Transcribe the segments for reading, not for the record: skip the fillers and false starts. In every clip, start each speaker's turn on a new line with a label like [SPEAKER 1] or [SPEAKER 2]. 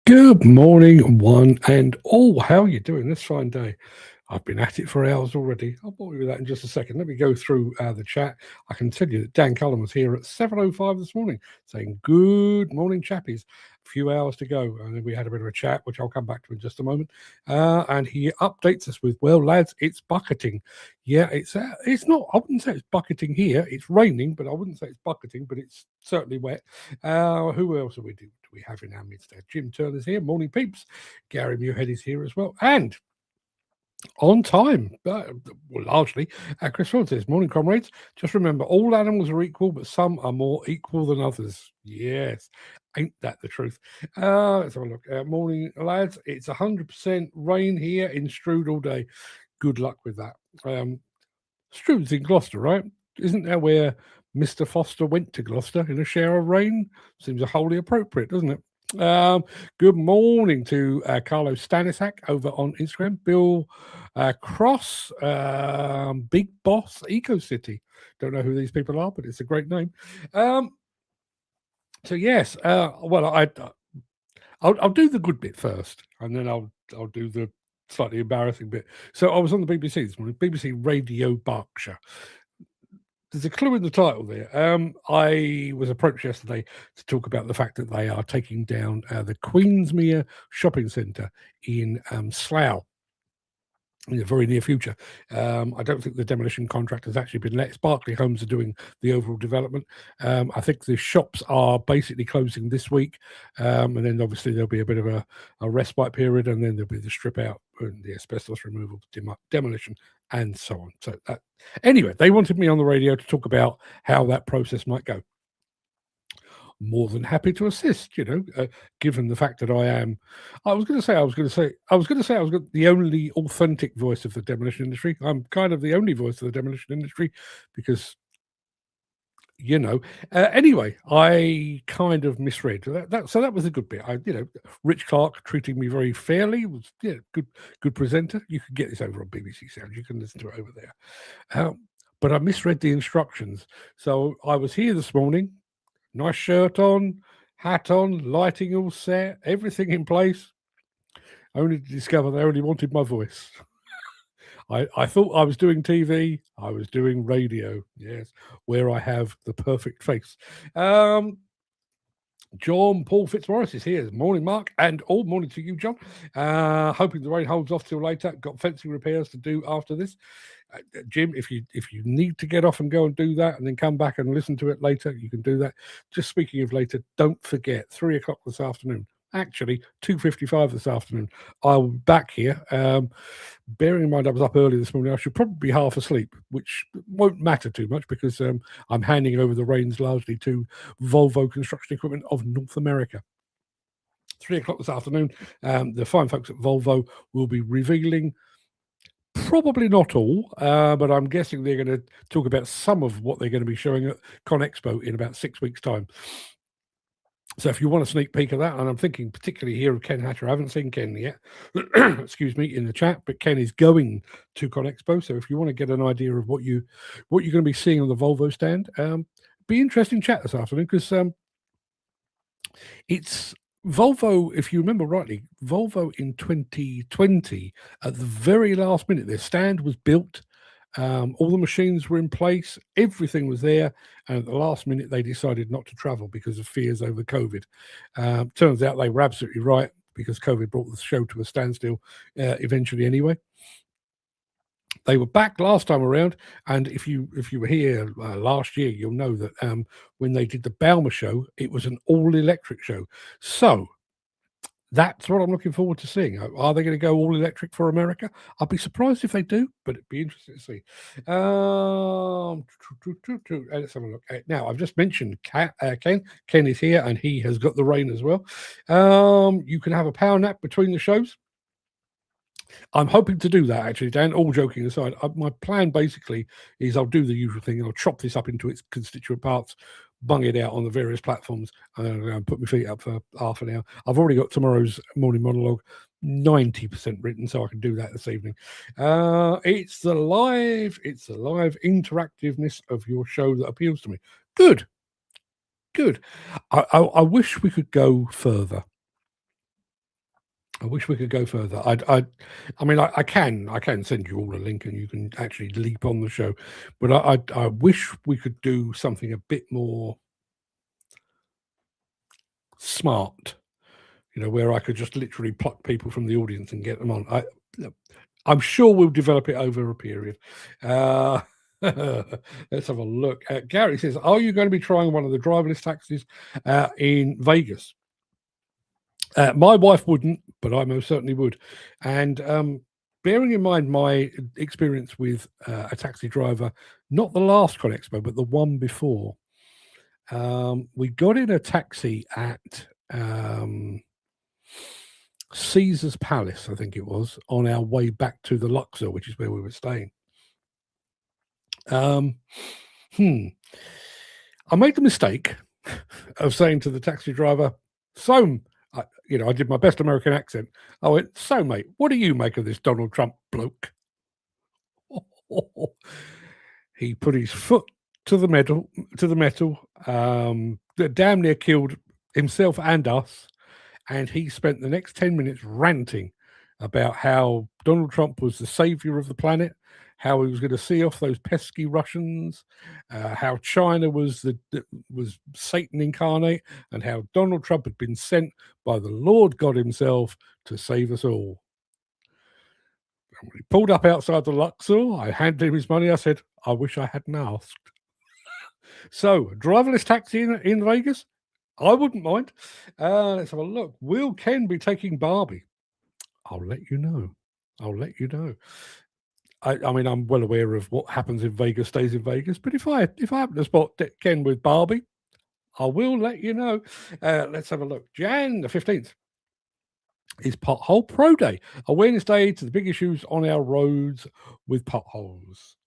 [SPEAKER 1] Good morning, one and all. How are you doing this fine day? I've been at it for hours already. I'll bore you with that in just a second. Let me go through the chat. I can tell you that Dan Cullen was here at 7:05 this morning saying, good morning, chappies. A few hours to go. And then we had a bit of a chat, which I'll come back to in just a moment. And he updates us with, well, lads, it's bucketing. Yeah, it's not, I wouldn't say it's bucketing here. It's raining, but I wouldn't say it's bucketing, but it's certainly wet. Who else are we doing? We have in our midst there. Jim Turner's here. Morning, peeps. Gary Muirhead is here as well. And on time, well, largely. Chris Ford says, morning, comrades. Just remember, all animals are equal, but some are more equal than others. Yes, ain't that the truth? Let's have a look. Morning, lads. It's 100% rain here in Strood all day. Good luck with that. Strood's in Gloucester, right? Isn't that where Mr. Foster went to Gloucester in a shower of rain? Seems wholly appropriate, doesn't it? Good morning to Carlos Stanisak over on Instagram. Bill Cross, Big Boss Eco City. Don't know who these people are, but it's a great name. So yes, well, I'll do the good bit first, and then I'll do the slightly embarrassing bit. So I was on the BBC this morning, BBC Radio Berkshire. There's a clue in the title there. I was approached yesterday to talk about the fact that they are taking down the Queensmere shopping centre in Slough in the very near future. I don't think the demolition contract has actually been let. Barclay Homes are doing the overall development. I think the shops are basically closing this week, and then obviously there'll be a bit of a respite period, and then there'll be the strip out and the asbestos removal, demolition, and so on. So anyway, they wanted me on the radio to talk about how that process might go. More than happy to assist, given the fact that I was going to say I was the only authentic voice of the demolition industry. I'm kind of the only voice of the demolition industry because, anyway, I kind of misread that. So that was a good bit. Rich Clark treating me very fairly, was good presenter. You can get this over on BBC Sound. You can listen to it over there. But I misread the instructions. So I was here this morning. Nice shirt on, hat on, lighting all set, everything in place. Only to discover they only wanted my voice. I thought I was doing TV. I was doing radio. Yes, where I have the perfect face. John Paul Fitzmaurice is here. Morning, Mark, and all morning to you, John. Hoping the rain holds off till later. Got fencing repairs to do after this. Jim, if you need to get off and go and do that and then come back and listen to it later, you can do that. Just speaking of later, don't forget 3 o'clock this afternoon. Actually, 2:55 this afternoon. I'll be back here. Bearing in mind I was up early this morning, I should probably be half asleep, which won't matter too much because I'm handing over the reins largely to Volvo Construction Equipment of North America. 3 o'clock this afternoon, the fine folks at Volvo will be revealing, probably not all, but I'm guessing they're going to talk about some of what they're going to be showing at ConExpo in about 6 weeks' time. So if you want a sneak peek of that, and I'm thinking particularly here of Ken Hatcher, I haven't seen Ken yet, excuse me, in the chat, but Ken is going to ConExpo. So if you want to get an idea of what you're going to be seeing on the Volvo stand, be interesting chat this afternoon because it's Volvo, if you remember rightly, Volvo in 2020, at the very last minute, their stand was built. All the machines were in place, everything was there, and at the last minute they decided not to travel because of fears over COVID. Turns out they were absolutely right because COVID brought the show to a standstill eventually anyway. They were back last time around, and if you were here last year, you'll know that when they did the Bauma show, it was an all-electric show. So that's what I'm looking forward to seeing. Are they going to go all electric for America? I'll be surprised if they do, but it'd be interesting to see. Let's have a look. Now, I've just mentioned Ken. Ken is here, and he has got the rain as well. You can have a power nap between the shows. I'm hoping to do that, actually, Dan, all joking aside. My plan basically is I'll do the usual thing. I'll chop this up into its constituent parts, bung it out on the various platforms, and put my feet up for half an hour. I've already got tomorrow's morning monologue 90% written, so I can do that this evening. It's the live interactiveness of your show that appeals to me. Good. I wish we could go further. I wish we could go further. I mean, I can send you all a link, and you can actually leap on the show. But I wish we could do something a bit more smart. You know, where I could just literally pluck people from the audience and get them on. I'm sure we'll develop it over a period. Uh, let's have a look. Gary says, "Are you going to be trying one of the driverless taxis in Vegas?" My wife wouldn't, but I most certainly would. And bearing in mind my experience with a taxi driver, not the last Con Expo, but the one before, we got in a taxi at Caesar's Palace, I think it was, on our way back to the Luxor, which is where we were staying. I made the mistake of saying to the taxi driver, "So, I did my best American accent. I went, 'So, mate, what do you make of this Donald Trump bloke?'" He put his foot to the metal, that damn near killed himself and us. And he spent the next 10 minutes ranting about how Donald Trump was the savior of the planet, how he was going to see off those pesky Russians, how China was was Satan incarnate, and how Donald Trump had been sent by the Lord God himself to save us all. And when he pulled up outside the Luxor, I handed him his money. I said, "I wish I hadn't asked." So, driverless taxi in Vegas? I wouldn't mind. Let's have a look. Will Ken be taking Barbie? I'll let you know. I'll let you know. I mean, I'm well aware of what happens in Vegas stays in Vegas, but if I happen to spot Ken with Barbie, I will let you know. Let's have a look. Jan the 15th is Pothole Pro Day, awareness day to the big issues on our roads with potholes.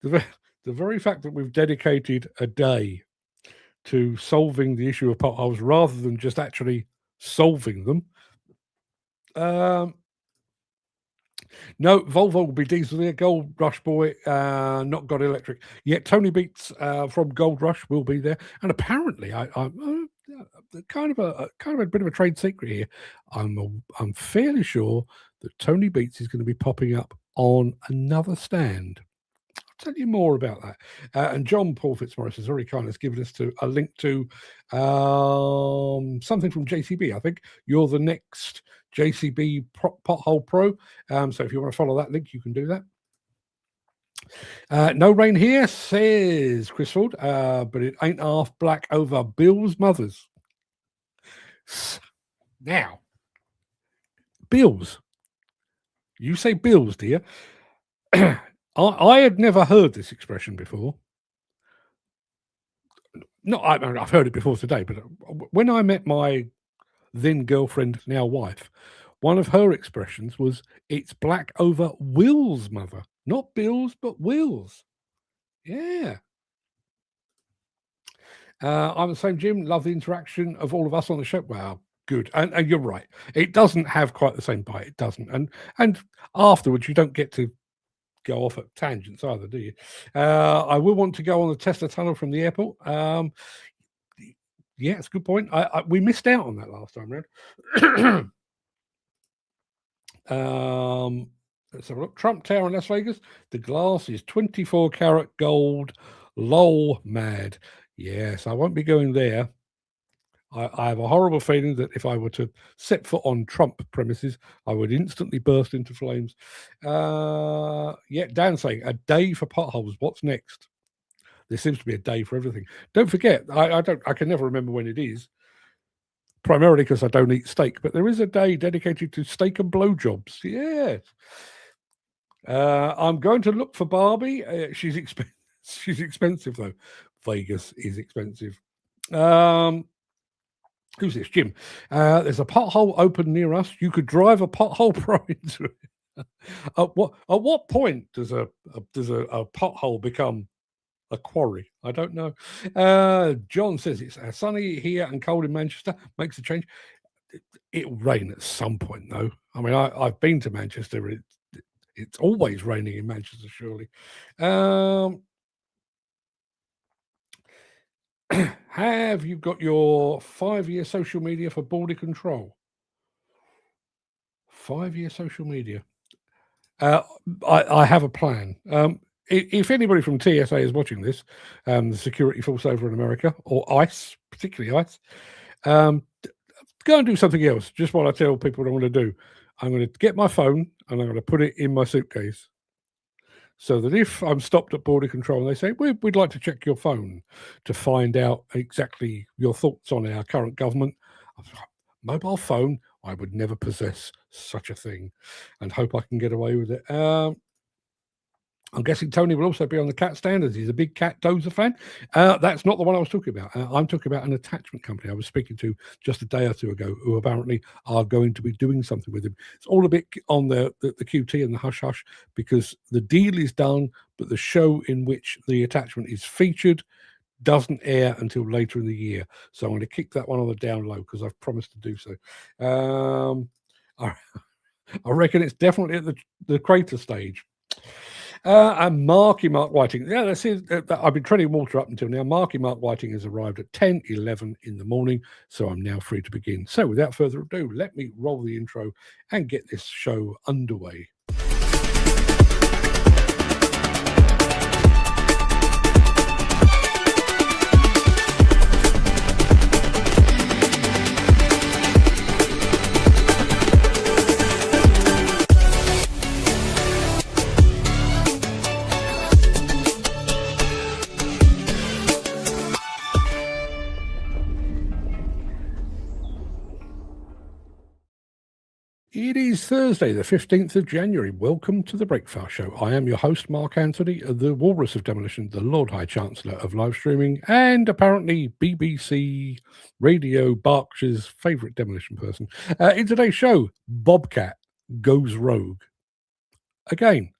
[SPEAKER 1] The very fact that we've dedicated a day to solving the issue of potholes rather than just actually solving them. No, Volvo will be diesel there. Gold Rush boy, not got electric yet. Tony Beats from Gold Rush will be there, and apparently, I'm kind of a bit of a trade secret here. I'm fairly sure that Tony Beats is going to be popping up on another stand. I'll tell you more about that. And John Paul Fitzmaurice has very kindly given us a link to something from JCB. I think you're the next JCB Pothole Pro. So if you want to follow that link, you can do that. No rain here, says Chris Ford, but it ain't half black over Bill's mother's. Now, Bill's. You say Bill's, dear. I had never heard this expression before. No, I've heard it before today, but when I met my then girlfriend, now wife, one of her expressions was, "It's black over Will's mother." Not Bill's, but Will's. Yeah. I'm the same, Jim. Love the interaction of all of us on the show. Wow, good. And you're right. It doesn't have quite the same bite. It doesn't. And afterwards, you don't get to go off at tangents either, do you? I will want to go on the Tesla tunnel from the airport. Yeah, it's a good point. We missed out on that last time round. Let's have a look. Trump Tower in Las Vegas. The glass is 24 karat gold. Lol, mad. Yes, I won't be going there. I have a horrible feeling that if I were to set foot on Trump premises, I would instantly burst into flames. Yeah, Dan saying a day for potholes. What's next? There seems to be a day for everything. Don't forget, I can never remember when it is. Primarily because I don't eat steak, but there is a day dedicated to steak and blowjobs. Yes. I'm going to look for Barbie. She's she's expensive though. Vegas is expensive. Who's this? Jim. There's a pothole open near us. You could drive a pothole pro into it. At what point does a pothole become a quarry? I don't know. John says it's sunny here and cold in Manchester. Makes a change. It'll rain at some point, though. I mean, I've been to Manchester. It's always raining in Manchester, surely. Have you got your 5-year social media for border control? 5-year social media. I have a plan. If anybody from TSA is watching this, the security force over in America, or ICE, particularly ICE, go and do something else. Just what I tell people what I want to do. I'm going to get my phone and I'm going to put it in my suitcase. So that if I'm stopped at border control and they say, we'd like to check your phone to find out exactly your thoughts on our current government, mobile phone, I would never possess such a thing and hope I can get away with it. I'm guessing Tony will also be on the cat standards. He's a big Cat Dozer fan. That's not the one I was talking about. I'm talking about an attachment company I was speaking to just a day or two ago, who apparently are going to be doing something with him. It's all a bit on the QT and the hush hush because the deal is done, but the show in which the attachment is featured doesn't air until later in the year. So I'm going to keep that one on the down low because I've promised to do so. I reckon it's definitely at the crater stage. And Mark Whiting. Yeah, that's it. I've been treading water up until now. Mark Whiting has arrived at 10:11 in the morning, so I'm now free to begin. So without further ado, let me roll the intro and get this show underway. It is Thursday, the 15th of January. Welcome to the Breakfast Show. I am your host, Mark Anthony, the Walrus of Demolition, the Lord High Chancellor of live streaming, and apparently BBC Radio Berkshire's favourite demolition person. In today's show, Bobcat goes rogue. Again,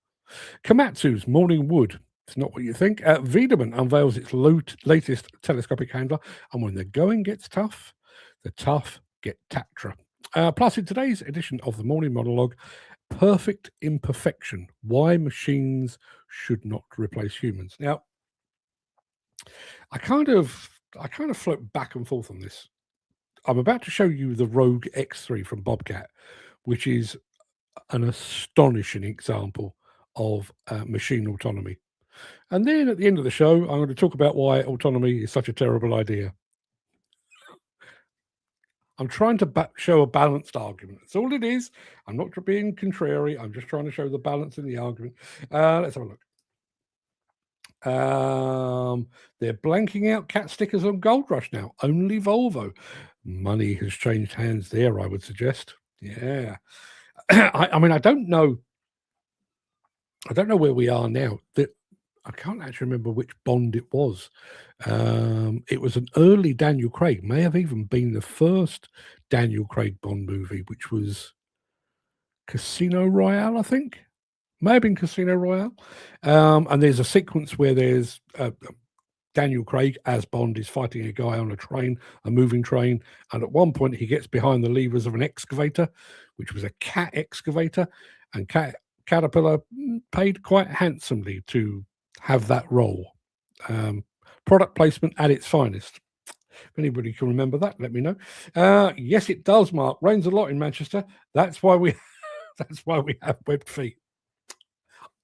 [SPEAKER 1] Komatsu's Morning Wood. It's not what you think. Weidemann unveils its latest telescopic handler, and when the going gets tough, the tough get Tatra. Plus, in today's edition of the Morning Monologue, Perfect Imperfection, Why Machines Should Not Replace Humans. Now, I kind of float back and forth on this. I'm about to show you the Rogue X3 from Bobcat, which is an astonishing example of machine autonomy. And then at the end of the show, I'm going to talk about why autonomy is such a terrible idea. I'm trying to show a balanced argument. That's all it is. I'm not being contrary. I'm just trying to show the balance in the argument. Let's have a look. They're blanking out cat stickers on Gold Rush now. Only Volvo. Money has changed hands there, I would suggest. Yeah. I mean, I don't know where we are now. I can't actually remember which Bond it was. It was an early Daniel Craig, may have even been the first Daniel Craig Bond movie, which was Casino Royale, I think. May have been Casino Royale. And there's a sequence where there's Daniel Craig as Bond is fighting a guy on a train, a moving train. And at one point, he gets behind the levers of an excavator, which was a cat excavator. And Caterpillar paid quite handsomely to have that role. Product placement at its finest. If anybody can remember that, let me know. Yes, it does, Mark. Rains a lot in Manchester. That's why we have webbed feet.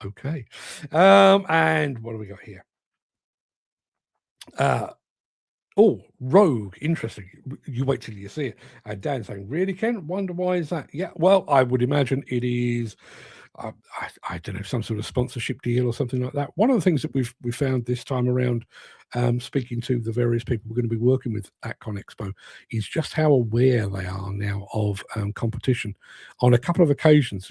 [SPEAKER 1] Okay. And what do we got here? Rogue. Interesting. You wait till you see it. Dan saying, really, Ken? Wonder why is that? Yeah, well, I would imagine it is I don't know, some sort of sponsorship deal or something like that. One of the things that we found this time around, speaking to the various people we're going to be working with at ConExpo, is just how aware they are now of competition. On a couple of occasions,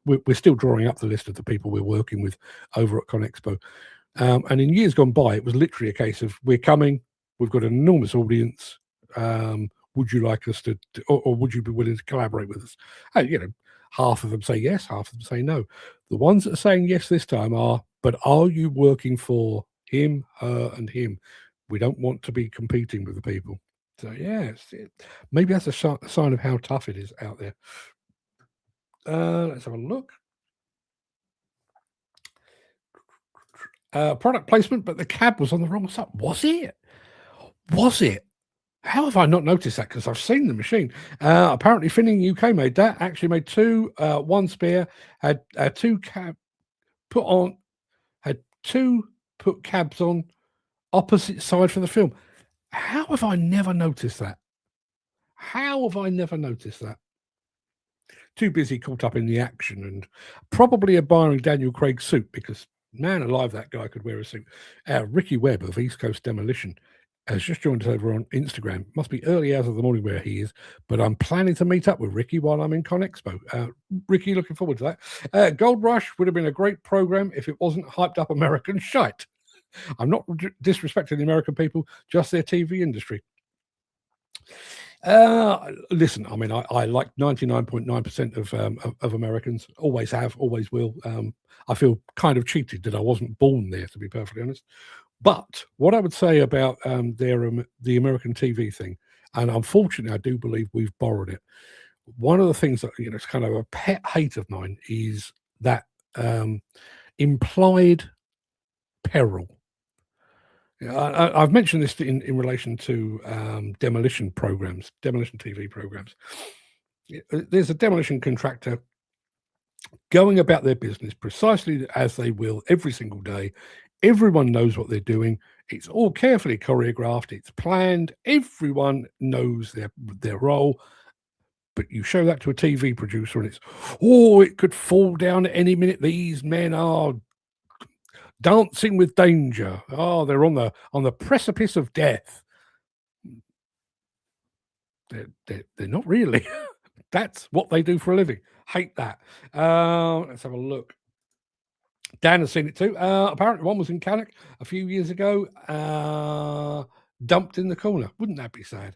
[SPEAKER 1] we're still drawing up the list of the people we're working with over at ConExpo. And in years gone by, it was literally a case of, we're coming, we've got an enormous audience. Would you like us to or would you be willing to collaborate with us? And, half of them say yes, half of them say no. The ones that are saying yes this time are, but are you working for him, her, and him? We don't want to be competing with the people. So, yeah, maybe that's a sign of how tough it is out there. Let's have a look. Product placement, but the cab was on the wrong side. Was it? Was it? How have I not noticed that? Because I've seen the machine. Apparently, Finning UK made that. Actually, made two. One spare had two put on. Had two put cabs on opposite side for the film. How have I never noticed that? How have I never noticed that? Too busy caught up in the action and probably admiring Daniel Craig's suit because, man alive, that guy could wear a suit. Ricky Webb of East Coast Demolition has just joined us over on Instagram. Must be early hours of the morning where he is, but I'm planning to meet up with Ricky while I'm in ConExpo. Ricky, looking forward to that. Gold Rush would have been a great program if it wasn't hyped up American shite. I'm not disrespecting the American people, just their TV industry. Listen, I mean, I like 99.9% of Americans. Always have, always will. I feel kind of cheated that I wasn't born there, to be perfectly honest. But what I would say about the American TV thing, and unfortunately, I do believe we've borrowed it. One of the things that it's kind of a pet hate of mine is that implied peril. I've mentioned this in relation to demolition TV programs. There's a demolition contractor going about their business precisely as they will every single day. Everyone knows what they're doing. It's all carefully choreographed. It's planned. Everyone knows their role. But you show that to a TV producer and it's, it could fall down at any minute. These men are dancing with danger. They're on the precipice of death. They're not really. That's what they do for a living. Hate that. Let's have a look. Dan has seen it too. Apparently one was in Cannock a few years ago, dumped in the corner. Wouldn't that be sad?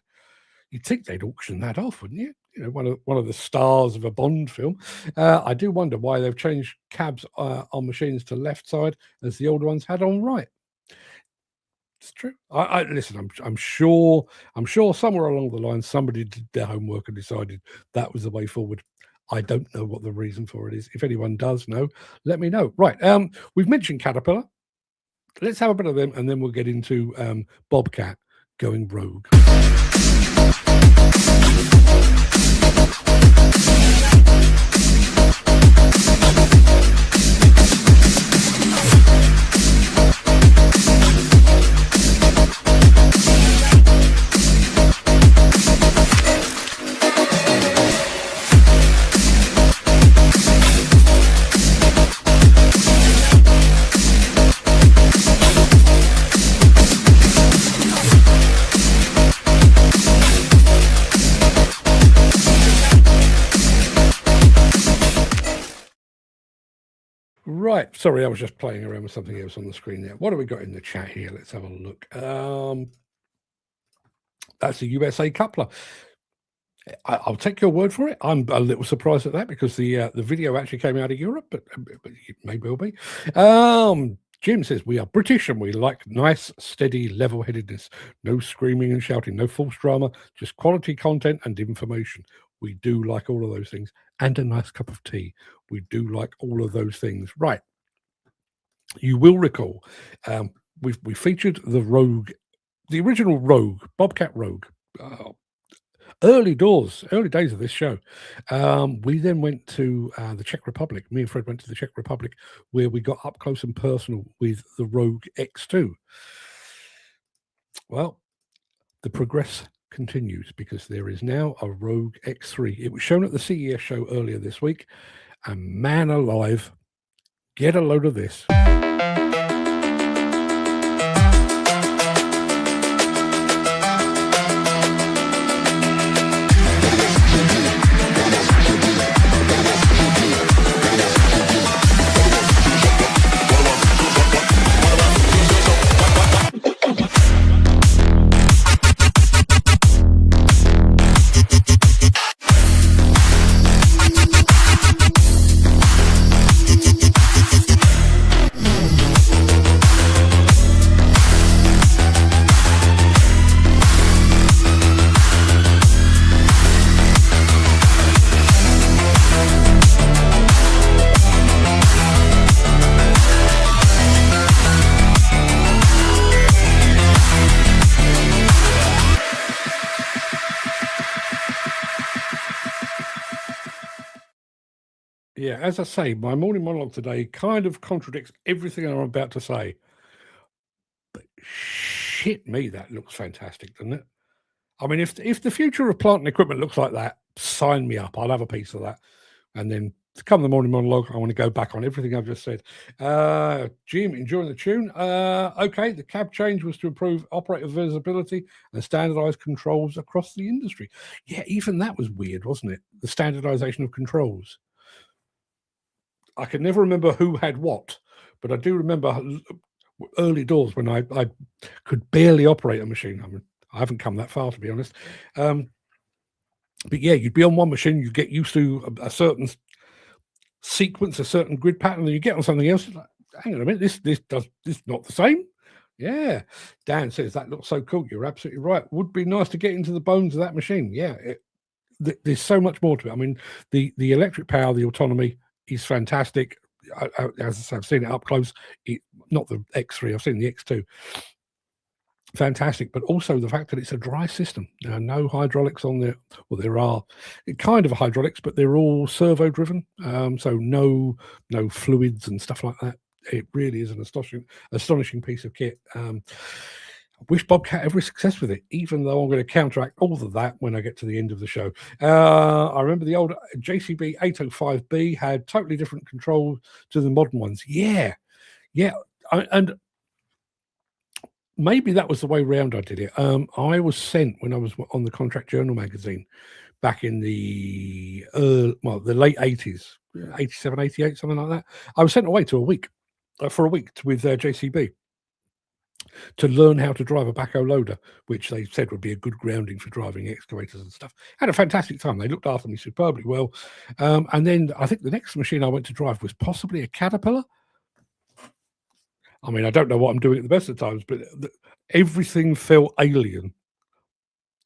[SPEAKER 1] You'd think they'd auction that off, wouldn't you? One of the stars of a Bond film. I do wonder why they've changed cabs on machines to left side as the old ones had on right. It's true. I listen. I'm sure somewhere along the line somebody did their homework and decided that was the way forward. I don't know what the reason for it is. If anyone does know, let me know. Right. We've mentioned Caterpillar. Let's have a bit of them, and then we'll get into Bobcat going rogue. Right. Sorry, I was just playing around with something else on the screen there. What have we got in the chat here? Let's have a look. That's a USA coupler. I'll take your word for it. I'm a little surprised at that because the video actually came out of Europe, but it may well be. Jim says, we are British and we like nice, steady level-headedness. No screaming and shouting, no false drama, just quality content and information. We do like all of those things. And a nice cup of tea. We do like all of those things. Right. You will recall we featured the Rogue, the original Rogue, Bobcat Rogue. Early days of this show. We then went to the Czech Republic. Me and Fred went to the Czech Republic where we got up close and personal with the Rogue X2. Well, the progress continues because there is now a Rogue X3. It was shown at the CES show earlier this week, and man alive, get a load of this. Yeah, as I say, my morning monologue today kind of contradicts everything I'm about to say. But shit me, that looks fantastic, doesn't it? I mean, if the future of plant and equipment looks like that, sign me up. I'll have a piece of that. And then to come the morning monologue, I want to go back on everything I've just said. Jim, enjoying the tune. Okay, the cab change was to improve operator visibility and standardized controls across the industry. Yeah, even that was weird, wasn't it? The standardization of controls. I can never remember who had what, but I do remember early doors when I could barely operate a machine. I mean, I haven't come that far, to be honest. But yeah, you'd be on one machine, you get used to a certain sequence, a certain grid pattern, and you get on something else. Like, hang on a minute, this not the same. Yeah, Dan says that looks so cool. You're absolutely right. Would be nice to get into the bones of that machine. Yeah, there's so much more to it. I mean, the electric power, the autonomy is fantastic. As I say, I've seen it up close. Not the X3, I've seen the X2. Fantastic, but also the fact that it's a dry system. No hydraulics on there. Well, there are kind of hydraulics, but they're all servo driven. So no fluids and stuff like that. It really is an astonishing piece of kit. I wish Bobcat every success with it, even though I'm going to counteract all of that when I get to the end of the show. I remember the old JCB 805B had totally different control to the modern ones. Yeah. And maybe that was the way round I did it. I was sent when I was on the Contract Journal magazine back in the late 80s, 87, 88, something like that. I was sent away to for a week with JCB to learn how to drive a backhoe loader, which they said would be a good grounding for driving excavators and stuff. Had a fantastic time. They looked after me superbly well. And then I think the next machine I went to drive was possibly a Caterpillar. I mean, I don't know what I'm doing at the best of times, but everything felt alien.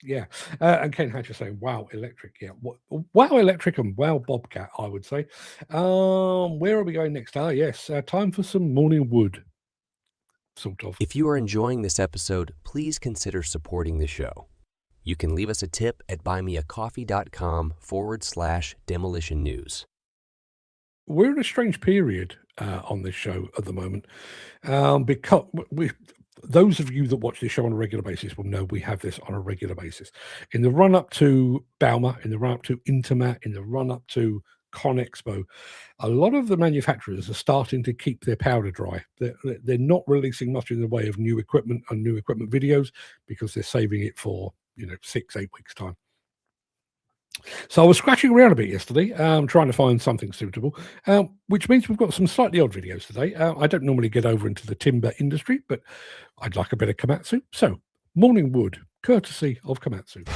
[SPEAKER 1] Yeah. And Ken Hatcher saying, wow, electric. Yeah. Wow, electric and wow, Bobcat, I would say. Where are we going next? Yes. Time for some morning wood. Sort of.
[SPEAKER 2] If you are enjoying this episode, please consider supporting the show. You can leave us a tip at buymeacoffee.com/demolition news.
[SPEAKER 1] We're in a strange period on this show at the moment because those of you that watch this show on a regular basis will know we have this on a regular basis. In the run-up to Bauma, in the run-up to Intermat, in the run-up to ConExpo, a lot of the manufacturers are starting to keep their powder dry. They're not releasing much in the way of new equipment and new equipment videos because they're saving it for 6-8 weeks time. So I was scratching around a bit yesterday, trying to find something suitable, which means we've got some slightly odd videos today. I don't normally get over into the timber industry, but I'd like a bit of Komatsu. So, morning wood, courtesy of Komatsu.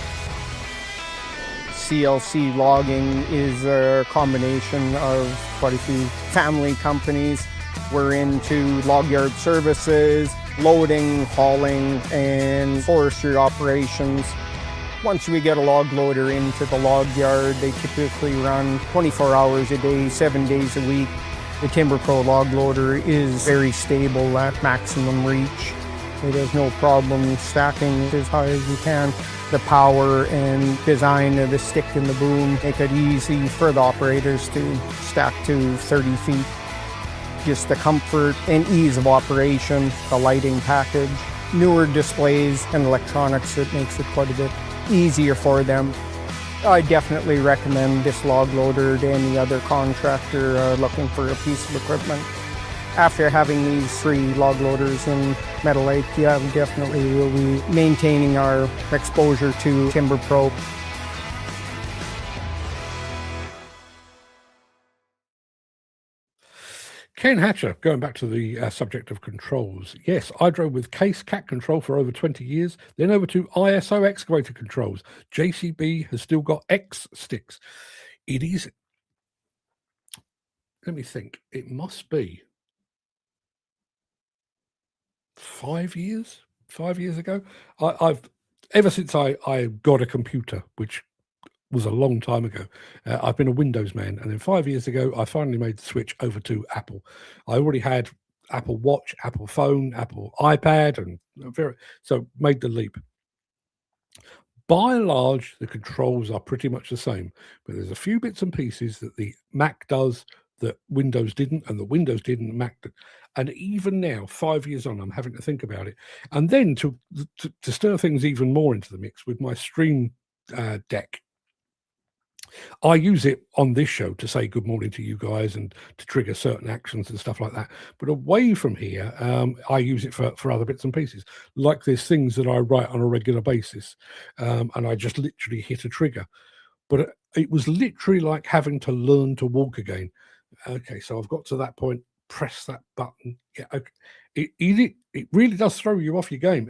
[SPEAKER 3] CLC Logging is a combination of quite a few family companies. We're into log yard services, loading, hauling, and forestry operations. Once we get a log loader into the log yard, they typically run 24 hours a day, 7 days a week. The Timber Pro log loader is very stable at maximum reach. It has no problem stacking as high as you can. The power and design of the stick and the boom make it easy for the operators to stack to 30 feet. Just the comfort and ease of operation, the lighting package, newer displays and electronics, it makes it quite a bit easier for them. I definitely recommend this log loader to any other contractor looking for a piece of equipment. After having these 3 log loaders in Meadow Lake, yeah, we definitely will be maintaining our exposure to Timber Pro.
[SPEAKER 1] Ken Hatcher, going back to the subject of controls. Yes, I drove with Case Cat Control for over 20 years, then over to ISO excavator controls. JCB has still got X sticks. It is, let me think, it must be 5 years ago. I've ever since I got a computer, which was a long time ago. I've been a Windows man, and then 5 years ago, I finally made the switch over to Apple. I already had Apple Watch, Apple Phone, Apple iPad, and so made the leap. By and large, the controls are pretty much the same, but there's a few bits and pieces that the Mac does that Windows didn't, and the Windows didn't, and Mac did. And even now, 5 years on, I'm having to think about it. And then to stir things even more into the mix with my Stream Deck, I use it on this show to say good morning to you guys and to trigger certain actions and stuff like that. But away from here, I use it for other bits and pieces. Like there's things that I write on a regular basis, and I just literally hit a trigger. But it was literally like having to learn to walk again. Okay, so I've got to that point, press that button. Yeah, okay. It really does throw you off your game.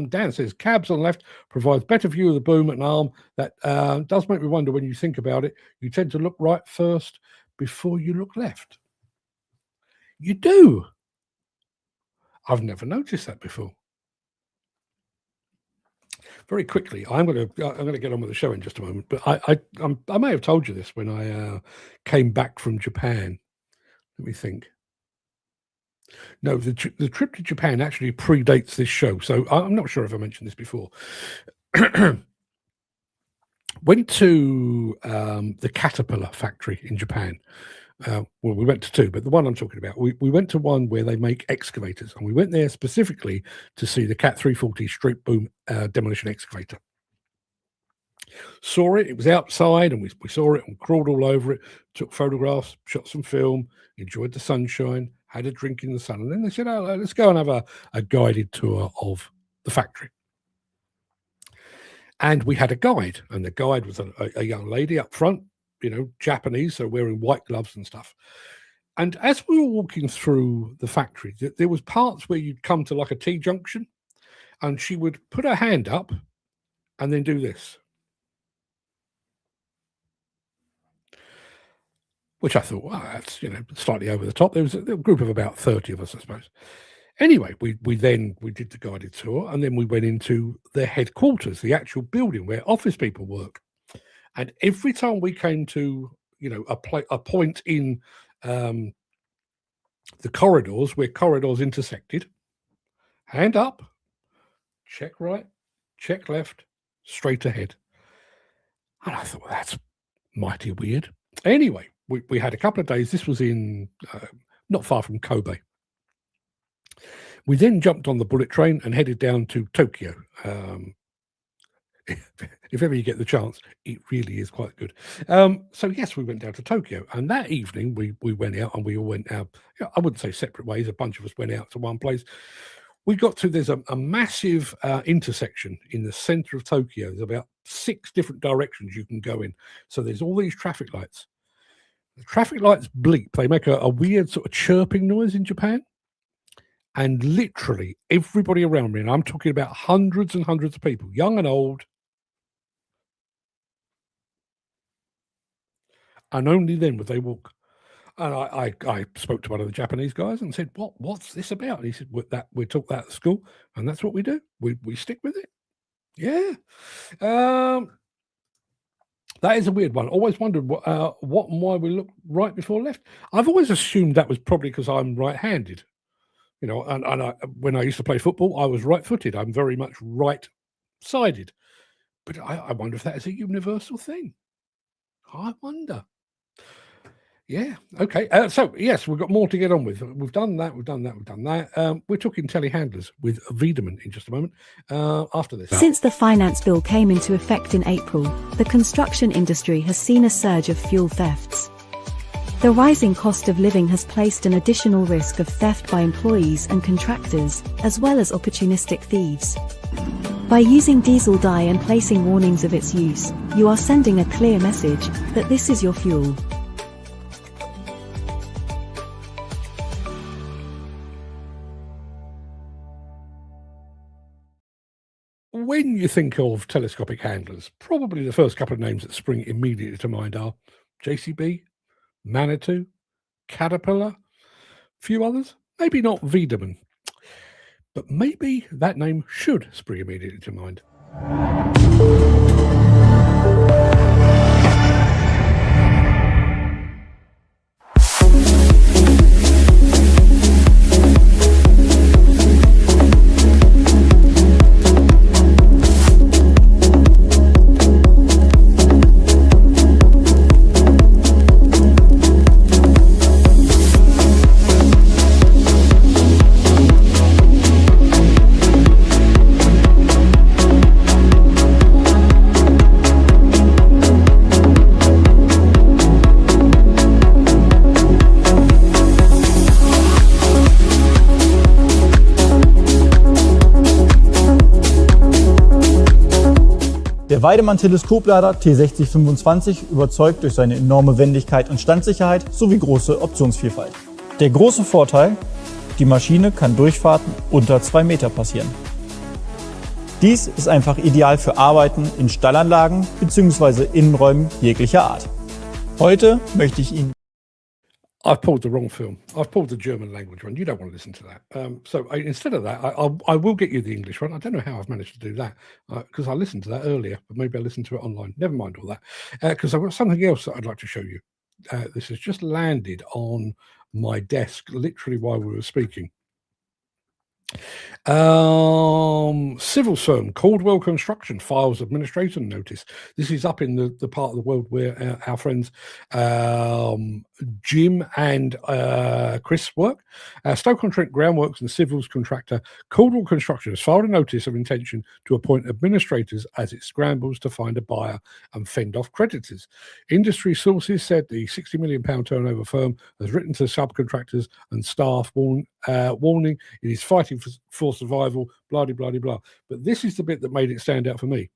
[SPEAKER 1] Dan says, cabs on left provides better view of the boom and arm. That does make me wonder when you think about it. You tend to look right first before you look left. You do. I've never noticed that before. Very quickly, I'm going to get on with the show in just a moment. But I may have told you this when I came back from Japan. Let me think. No, the trip to Japan actually predates this show, so I'm not sure if I mentioned this before. Went to the Caterpillar factory in Japan. Well, we went to two, but the one I'm talking about, we went to one where they make excavators, and we went there specifically to see the Cat 340 straight boom demolition excavator. Saw it, it was outside, and we saw it and crawled all over it, took photographs, shot some film, enjoyed the sunshine, had a drink in the sun. And then they said, oh, let's go and have a guided tour of the factory. And we had a guide, and the guide was a young lady up front, Japanese, so wearing white gloves and stuff. And as we were walking through the factory, there was parts where you'd come to like a T-junction, and she would put her hand up and then do this. Which I thought, wow, that's, slightly over the top. There was a group of about 30 of us, I suppose. Anyway, we did the guided tour, and then we went into their headquarters, the actual building where office people work. And every time we came to, a point in the corridors where corridors intersected, hand up, check right, check left, straight ahead. And I thought, well, that's mighty weird. Anyway, we had a couple of days. This was in not far from Kobe. We then jumped on the bullet train and headed down to Tokyo. If ever you get the chance, it really is quite good. So yes, we went down to Tokyo, and that evening we went out, and we all went out. I wouldn't say separate ways. A bunch of us went out to one place. We got to, there's a massive intersection in the center of Tokyo. There's about 6 different directions you can go in. So there's all these traffic lights. The traffic lights bleep. They make a weird sort of chirping noise in Japan. And literally everybody around me, and I'm talking about hundreds and hundreds of people, young and old, and only then would they walk. And I spoke to one of the Japanese guys and said, what's this about? And he said, we taught that at school, and that's what we do. We stick with it. Yeah. That is a weird one. Always wondered what and why we look right before left. I've always assumed that was probably because I'm right-handed. And when I used to play football, I was right-footed. I'm very much right-sided. But I wonder if that is a universal thing. I wonder. Yeah. Okay. So yes, we've got more to get on with. We've done that. We're talking telehandlers with Weidemann in just a moment. After this.
[SPEAKER 4] Since the finance bill came into effect in April, the construction industry has seen a surge of fuel thefts. The rising cost of living has placed an additional risk of theft by employees and contractors, as well as opportunistic thieves. By using diesel dye and placing warnings of its use, you are sending a clear message that this is your fuel.
[SPEAKER 1] When you think of telescopic handlers, probably the first couple of names that spring immediately to mind are JCB, Manitou, Caterpillar, a few others. Maybe not Weidemann, but maybe that name should spring immediately to mind.
[SPEAKER 5] Der Weidemann Teleskoplader T6025 überzeugt durch seine enorme Wendigkeit und Standsicherheit sowie große Optionsvielfalt. Der große Vorteil: die Maschine kann Durchfahrten unter 2 Meter passieren. Dies ist einfach ideal für Arbeiten in Stallanlagen bzw. Innenräumen jeglicher Art. Heute möchte ich Ihnen...
[SPEAKER 1] I've pulled the wrong film. I've pulled the German language one. You don't want to listen to that. So instead of that, I will get you the English one. I don't know how I've managed to do that because I listened to that earlier, but maybe I listened to it online. Never mind all that because I've got something else that I'd like to show you. This has just landed on my desk literally while we were speaking. Civil firm Caldwell Construction files administration notice. This is up in the part of the world where our friends Jim and Chris work. Stoke-on-Trent groundworks and civils contractor Caldwell Construction has filed a notice of intention to appoint administrators as it scrambles to find a buyer and fend off creditors. Industry sources said the £60 million turnover firm has written to subcontractors and staff warning it is fighting for survival, blah, blah, blah, blah. But this is the bit that made it stand out for me.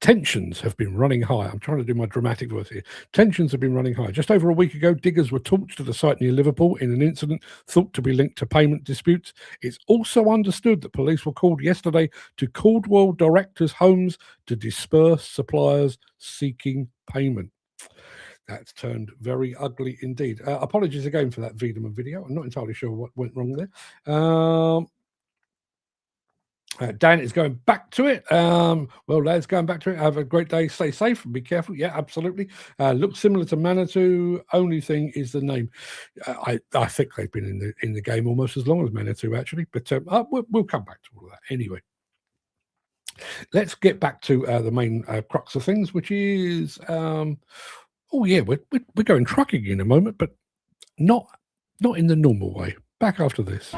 [SPEAKER 1] Tensions have been running high. I'm trying to do my dramatic voice here. Tensions have been running high. Just over a week ago, diggers were torched at a site near Liverpool in an incident thought to be linked to payment disputes. It's also understood that police were called yesterday to Caldwell directors' homes to disperse suppliers seeking payment. That's turned very ugly indeed. Apologies again for that Weidemann video. I'm not entirely sure what went wrong there. Dan is going back to it. Well, lads, going back to it. Have a great day. Stay safe and be careful. Yeah, absolutely. Looks similar to Manitou. Only thing is the name. I think they've been in the game almost as long as Manitou, actually. But we'll come back to all of that anyway. Let's get back to the main crux of things, which is we're going trucking in a moment, but not in the normal way. Back after this.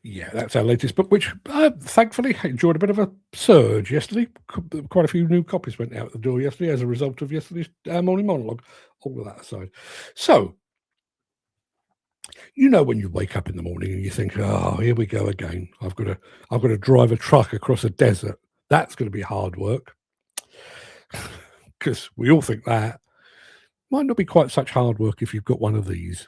[SPEAKER 1] Yeah, that's our latest book, which thankfully enjoyed a bit of a surge yesterday. Quite a few new copies went out the door yesterday as a result of yesterday's morning monologue. All of that aside. So, you know when you wake up in the morning and you think, oh, here we go again. I've got to drive a truck across a desert. That's going to be hard work. Because we all think that. Might not be quite such hard work if you've got one of these.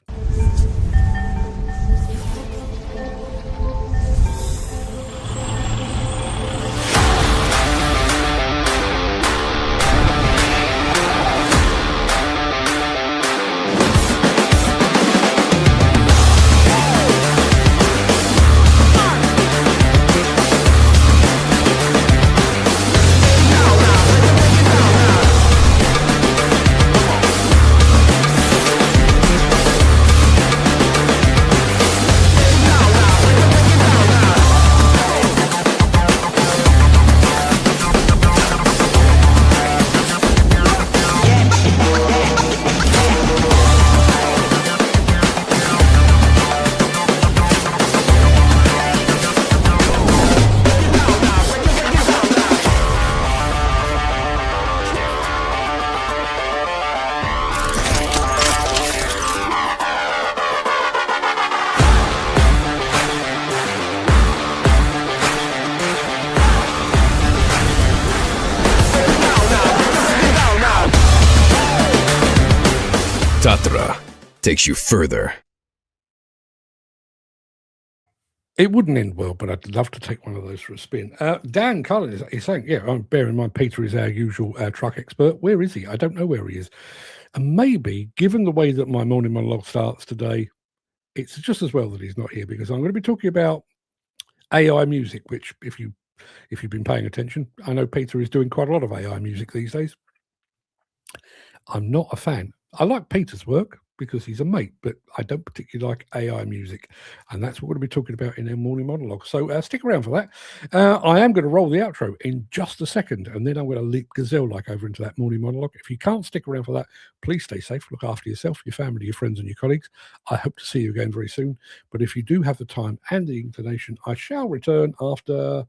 [SPEAKER 6] Tatra takes you further.
[SPEAKER 1] It wouldn't end well, but I'd love to take one of those for a spin. Dan Cullen is saying, bear in mind, Peter is our usual truck expert. Where is he? I don't know where he is. And maybe, given the way that my morning monologue starts today, it's just as well that he's not here, because I'm going to be talking about AI music, which, if you've been paying attention, I know Peter is doing quite a lot of AI music these days. I'm not a fan. I like Peter's work because he's a mate, but I don't particularly like AI music. And that's what we're going to be talking about in our morning monologue. So stick around for that. I am going to roll the outro in just a second, and then I'm going to leap gazelle-like over into that morning monologue. If you can't stick around for that, please stay safe. Look after yourself, your family, your friends, and your colleagues. I hope to see you again very soon. But if you do have the time and the inclination, I shall return after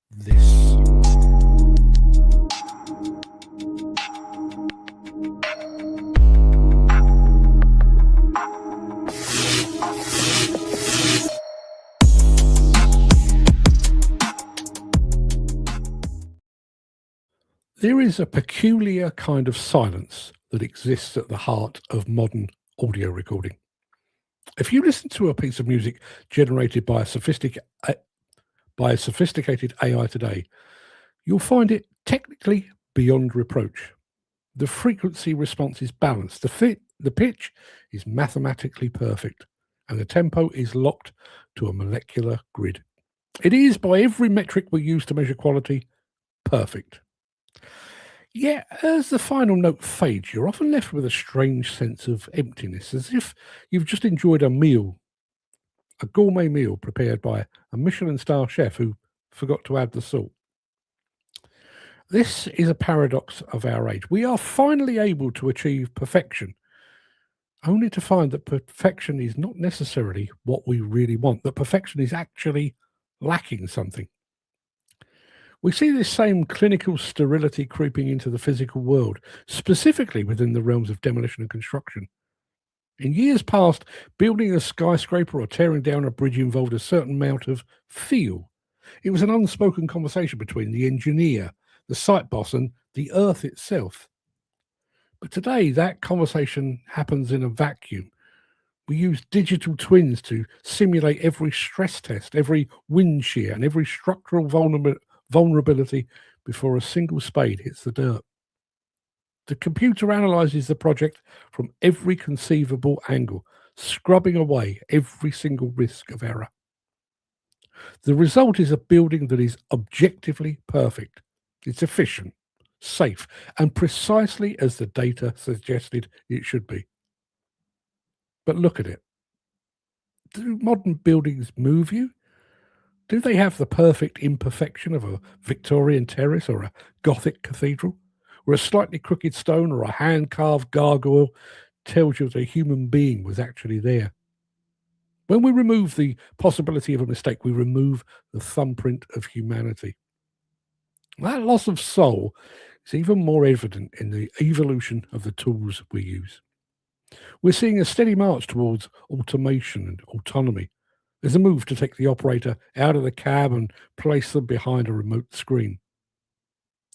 [SPEAKER 1] this. There is a peculiar kind of silence that exists at the heart of modern audio recording. If you listen to a piece of music generated by a sophisticated AI today, you'll find it technically beyond reproach. The frequency response is balanced, the pitch is mathematically perfect, and the tempo is locked to a molecular grid. It is, by every metric we use to measure quality, perfect. Yet, as the final note fades, you're often left with a strange sense of emptiness, as if you've just enjoyed a gourmet meal prepared by a Michelin star chef who forgot to add the salt. This is a paradox of our age. We are finally able to achieve perfection, only to find that perfection is not necessarily what we really want, that perfection is actually lacking something. We see this same clinical sterility creeping into the physical world, specifically within the realms of demolition and construction. In years past, building a skyscraper or tearing down a bridge involved a certain amount of feel. It was an unspoken conversation between the engineer, the site boss, and the earth itself. But today, that conversation happens in a vacuum. We use digital twins to simulate every stress test, every wind shear, and every structural vulnerability before a single spade hits the dirt. The computer analyzes the project from every conceivable angle, scrubbing away every single risk of error. The result is a building that is objectively perfect. It's efficient, safe, and precisely as the data suggested it should be. But look at it. Do modern buildings move you? Do they have the perfect imperfection of a Victorian terrace or a Gothic cathedral, where a slightly crooked stone or a hand-carved gargoyle tells you that a human being was actually there? When we remove the possibility of a mistake, we remove the thumbprint of humanity. That loss of soul is even more evident in the evolution of the tools we use. We're seeing a steady march towards automation and autonomy. There's a move to take the operator out of the cab and place them behind a remote screen.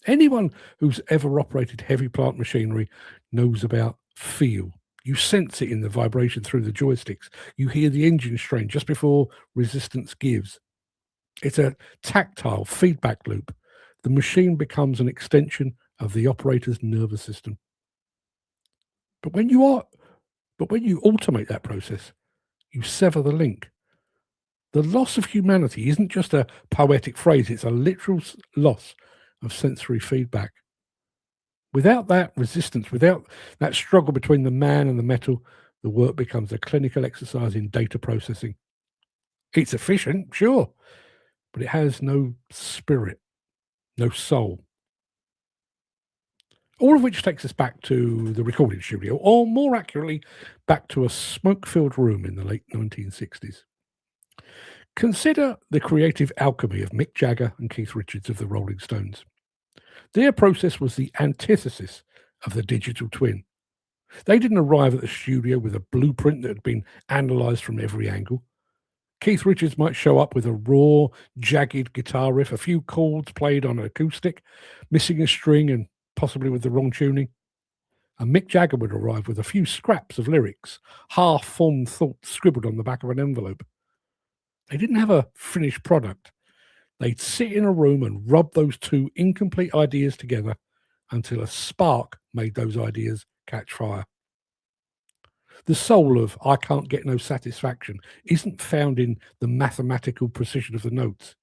[SPEAKER 1] Anyone who's ever operated heavy plant machinery knows about feel. You sense it in the vibration through the joysticks. You hear the engine strain just before resistance gives. It's a tactile feedback loop. The machine becomes an extension of the operator's nervous system. But when you automate that process, you sever the link. The loss of humanity isn't just a poetic phrase, it's a literal loss of sensory feedback. Without that resistance, without that struggle between the man and the metal, the work becomes a clinical exercise in data processing. It's efficient, sure, but it has no spirit, no soul. All of which takes us back to the recording studio, or more accurately, back to a smoke-filled room in the late 1960s. Consider the creative alchemy of Mick Jagger and Keith Richards of the Rolling Stones. Their process was the antithesis of the digital twin. They didn't arrive at the studio with a blueprint that had been analysed from every angle. Keith Richards might show up with a raw, jagged guitar riff, a few chords played on an acoustic, missing a string and possibly with the wrong tuning. And Mick Jagger would arrive with a few scraps of lyrics, half-formed thoughts scribbled on the back of an envelope. They didn't have a finished product. They'd sit in a room and rub those two incomplete ideas together until a spark made those ideas catch fire. The soul of I Can't Get No Satisfaction isn't found in the mathematical precision of the notes.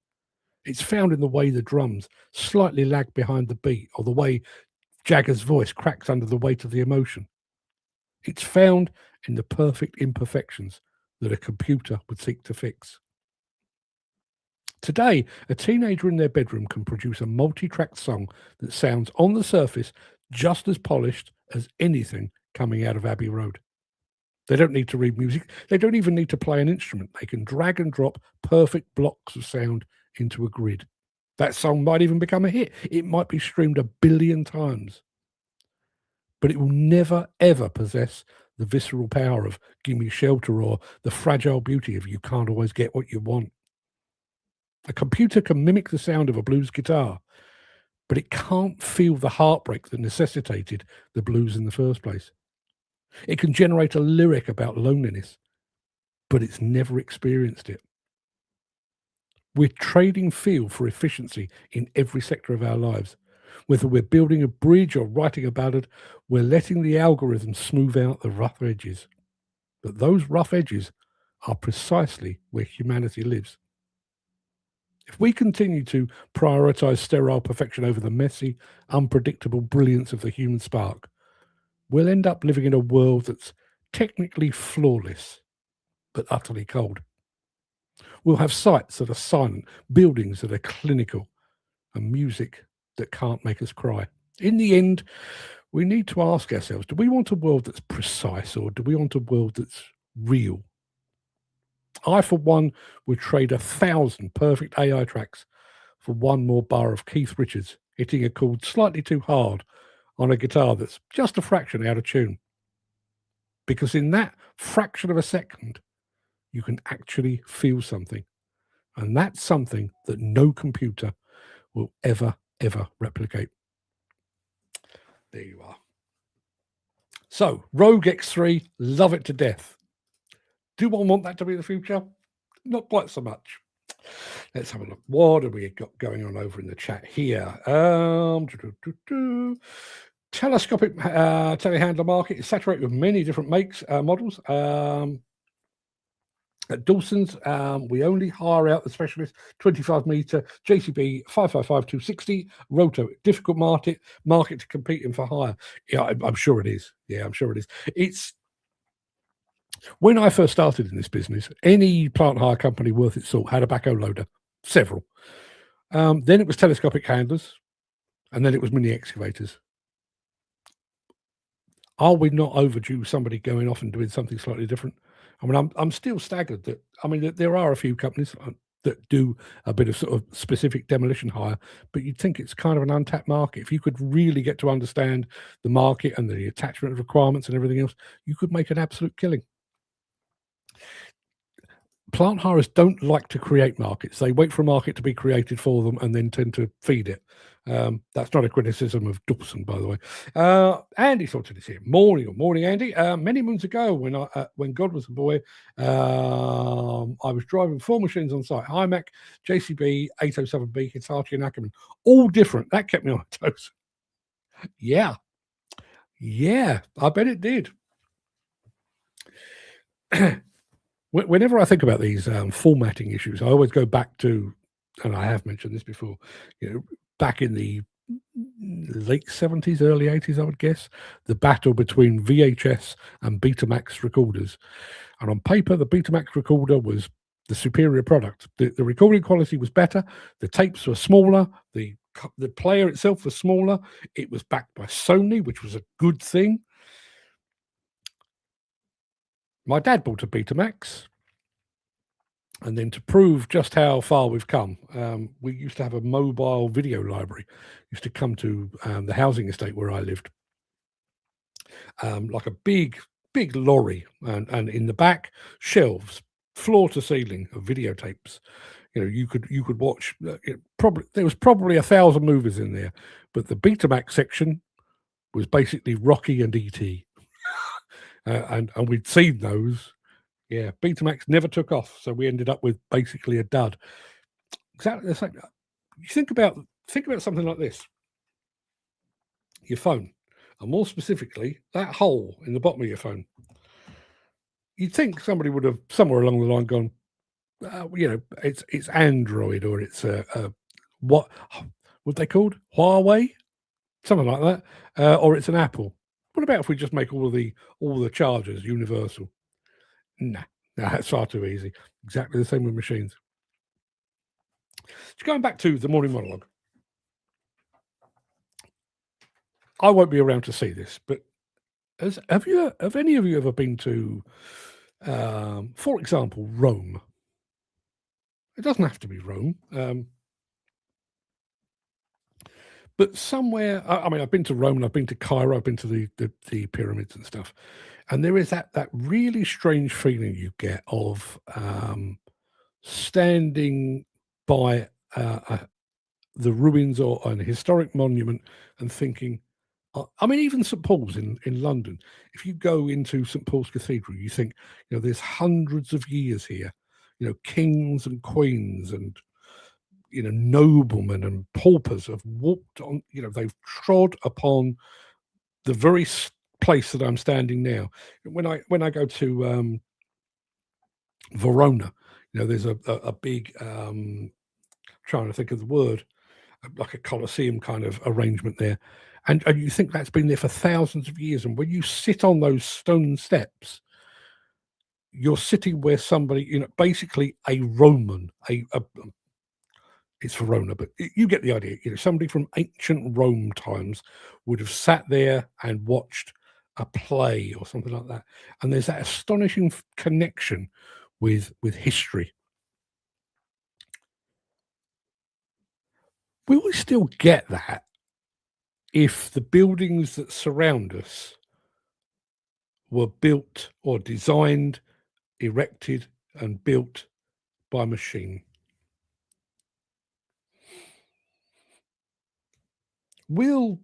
[SPEAKER 1] It's found in the way the drums slightly lag behind the beat, or the way Jagger's voice cracks under the weight of the emotion. It's found in the perfect imperfections that a computer would seek to fix. Today, a teenager in their bedroom can produce a multi-tracked song that sounds on the surface just as polished as anything coming out of Abbey Road. They don't need to read music. They don't even need to play an instrument. They can drag and drop perfect blocks of sound into a grid. That song might even become a hit. It might be streamed 1 billion times. But it will never, ever possess the visceral power of Gimme Shelter or the fragile beauty of You Can't Always Get What You Want. A computer can mimic the sound of a blues guitar, but it can't feel the heartbreak that necessitated the blues in the first place. It can generate a lyric about loneliness, but it's never experienced it. We're trading feel for efficiency in every sector of our lives. Whether we're building a bridge or writing a ballad, we're letting the algorithm smooth out the rough edges. But those rough edges are precisely where humanity lives. If we continue to prioritize sterile perfection over the messy, unpredictable brilliance of the human spark, we'll end up living in a world that's technically flawless, but utterly cold. We'll have sights that are silent, buildings that are clinical, and music that can't make us cry. In the end, we need to ask ourselves, do we want a world that's precise, or do we want a world that's real? I, for one, would trade 1,000 perfect AI tracks for one more bar of Keith Richards hitting a chord slightly too hard on a guitar that's just a fraction out of tune. Because in that fraction of a second, you can actually feel something. And that's something that no computer will ever replicate. There you are. So, Rogue X3, love it to death. Do I want that to be the future? Not quite so much. Let's have a look. What have we got going on over in the chat here? Telescopic telehandler market is saturated with many different makes, models. At Dawson's, we only hire out the specialist 25-meter JCB 555-260 roto. Difficult market to compete in for hire. Yeah, I'm sure it is. Yeah, I'm sure it is. It's when I first started in this business, any plant hire company worth its salt had a backhoe loader, several. Then it was telescopic handlers, and then it was mini excavators. Are we not overdue somebody going off and doing something slightly different? I mean, I'm still staggered that, I mean, there are a few companies that do a bit of sort of specific demolition hire, but you'd think it's kind of an untapped market. If you could really get to understand the market and the attachment requirements and everything else, you could make an absolute killing. Plant hirers don't like to create markets. They wait for a market to be created for them and then tend to feed it. That's not a criticism of Dawson, by the way. Andy Thornton is here. Morning, Andy. Many moons ago, when God was a boy, I was driving 4 machines on site: iMac, JCB, 807B, Hitachi, and Ackerman. All different. That kept me on my toes. Yeah, I bet it did. Whenever I think about these formatting issues, I always go back to, and I have mentioned this before, back in the late 70s, early 80s, I would guess, the battle between VHS and Betamax recorders. And on paper, the Betamax recorder was the superior product. The recording quality was better, the tapes were smaller, the player itself was smaller, it was backed by Sony, which was a good thing. My dad bought a Betamax, and then to prove just how far we've come, we used to have a mobile video library. Used to come to the housing estate where I lived, like a big lorry, and in the back, shelves, floor to ceiling of videotapes. You could watch. There was probably 1,000 movies in there, but the Betamax section was basically Rocky and E.T. And we'd seen those. Yeah, Betamax never took off, so we ended up with basically a dud. Exactly the same. You think about something like this: your phone, and more specifically, that hole in the bottom of your phone. You'd think somebody would have somewhere along the line gone, it's Android, or it's what they called, Huawei, something like that, or it's an Apple. What about if we just make all the chargers universal? Nah, that's far too easy. Exactly the same with machines. So going back to the morning monologue, I won't be around to see this, but have any of you ever been to, for example, Rome? It doesn't have to be Rome, but somewhere. I mean, I've been to Rome, and I've been to Cairo, I've been to the pyramids and stuff, and there is that really strange feeling you get of standing by the ruins or an historic monument and thinking, I mean, even St Paul's in London, if you go into St Paul's Cathedral, you think, there's hundreds of years here, kings and queens and, noblemen and paupers have walked on, they've trod upon the very place that I'm standing now. When I go to Verona, there's a big, trying to think of the word, like a Colosseum kind of arrangement there. And you think that's been there for thousands of years. And when you sit on those stone steps, you're sitting where somebody, basically a Roman, it's Verona, but you get the idea. Somebody from ancient Rome times would have sat there and watched a play or something like that. And there's that astonishing connection with history. Will we still get that if the buildings that surround us were built or designed, erected and built by machine? Will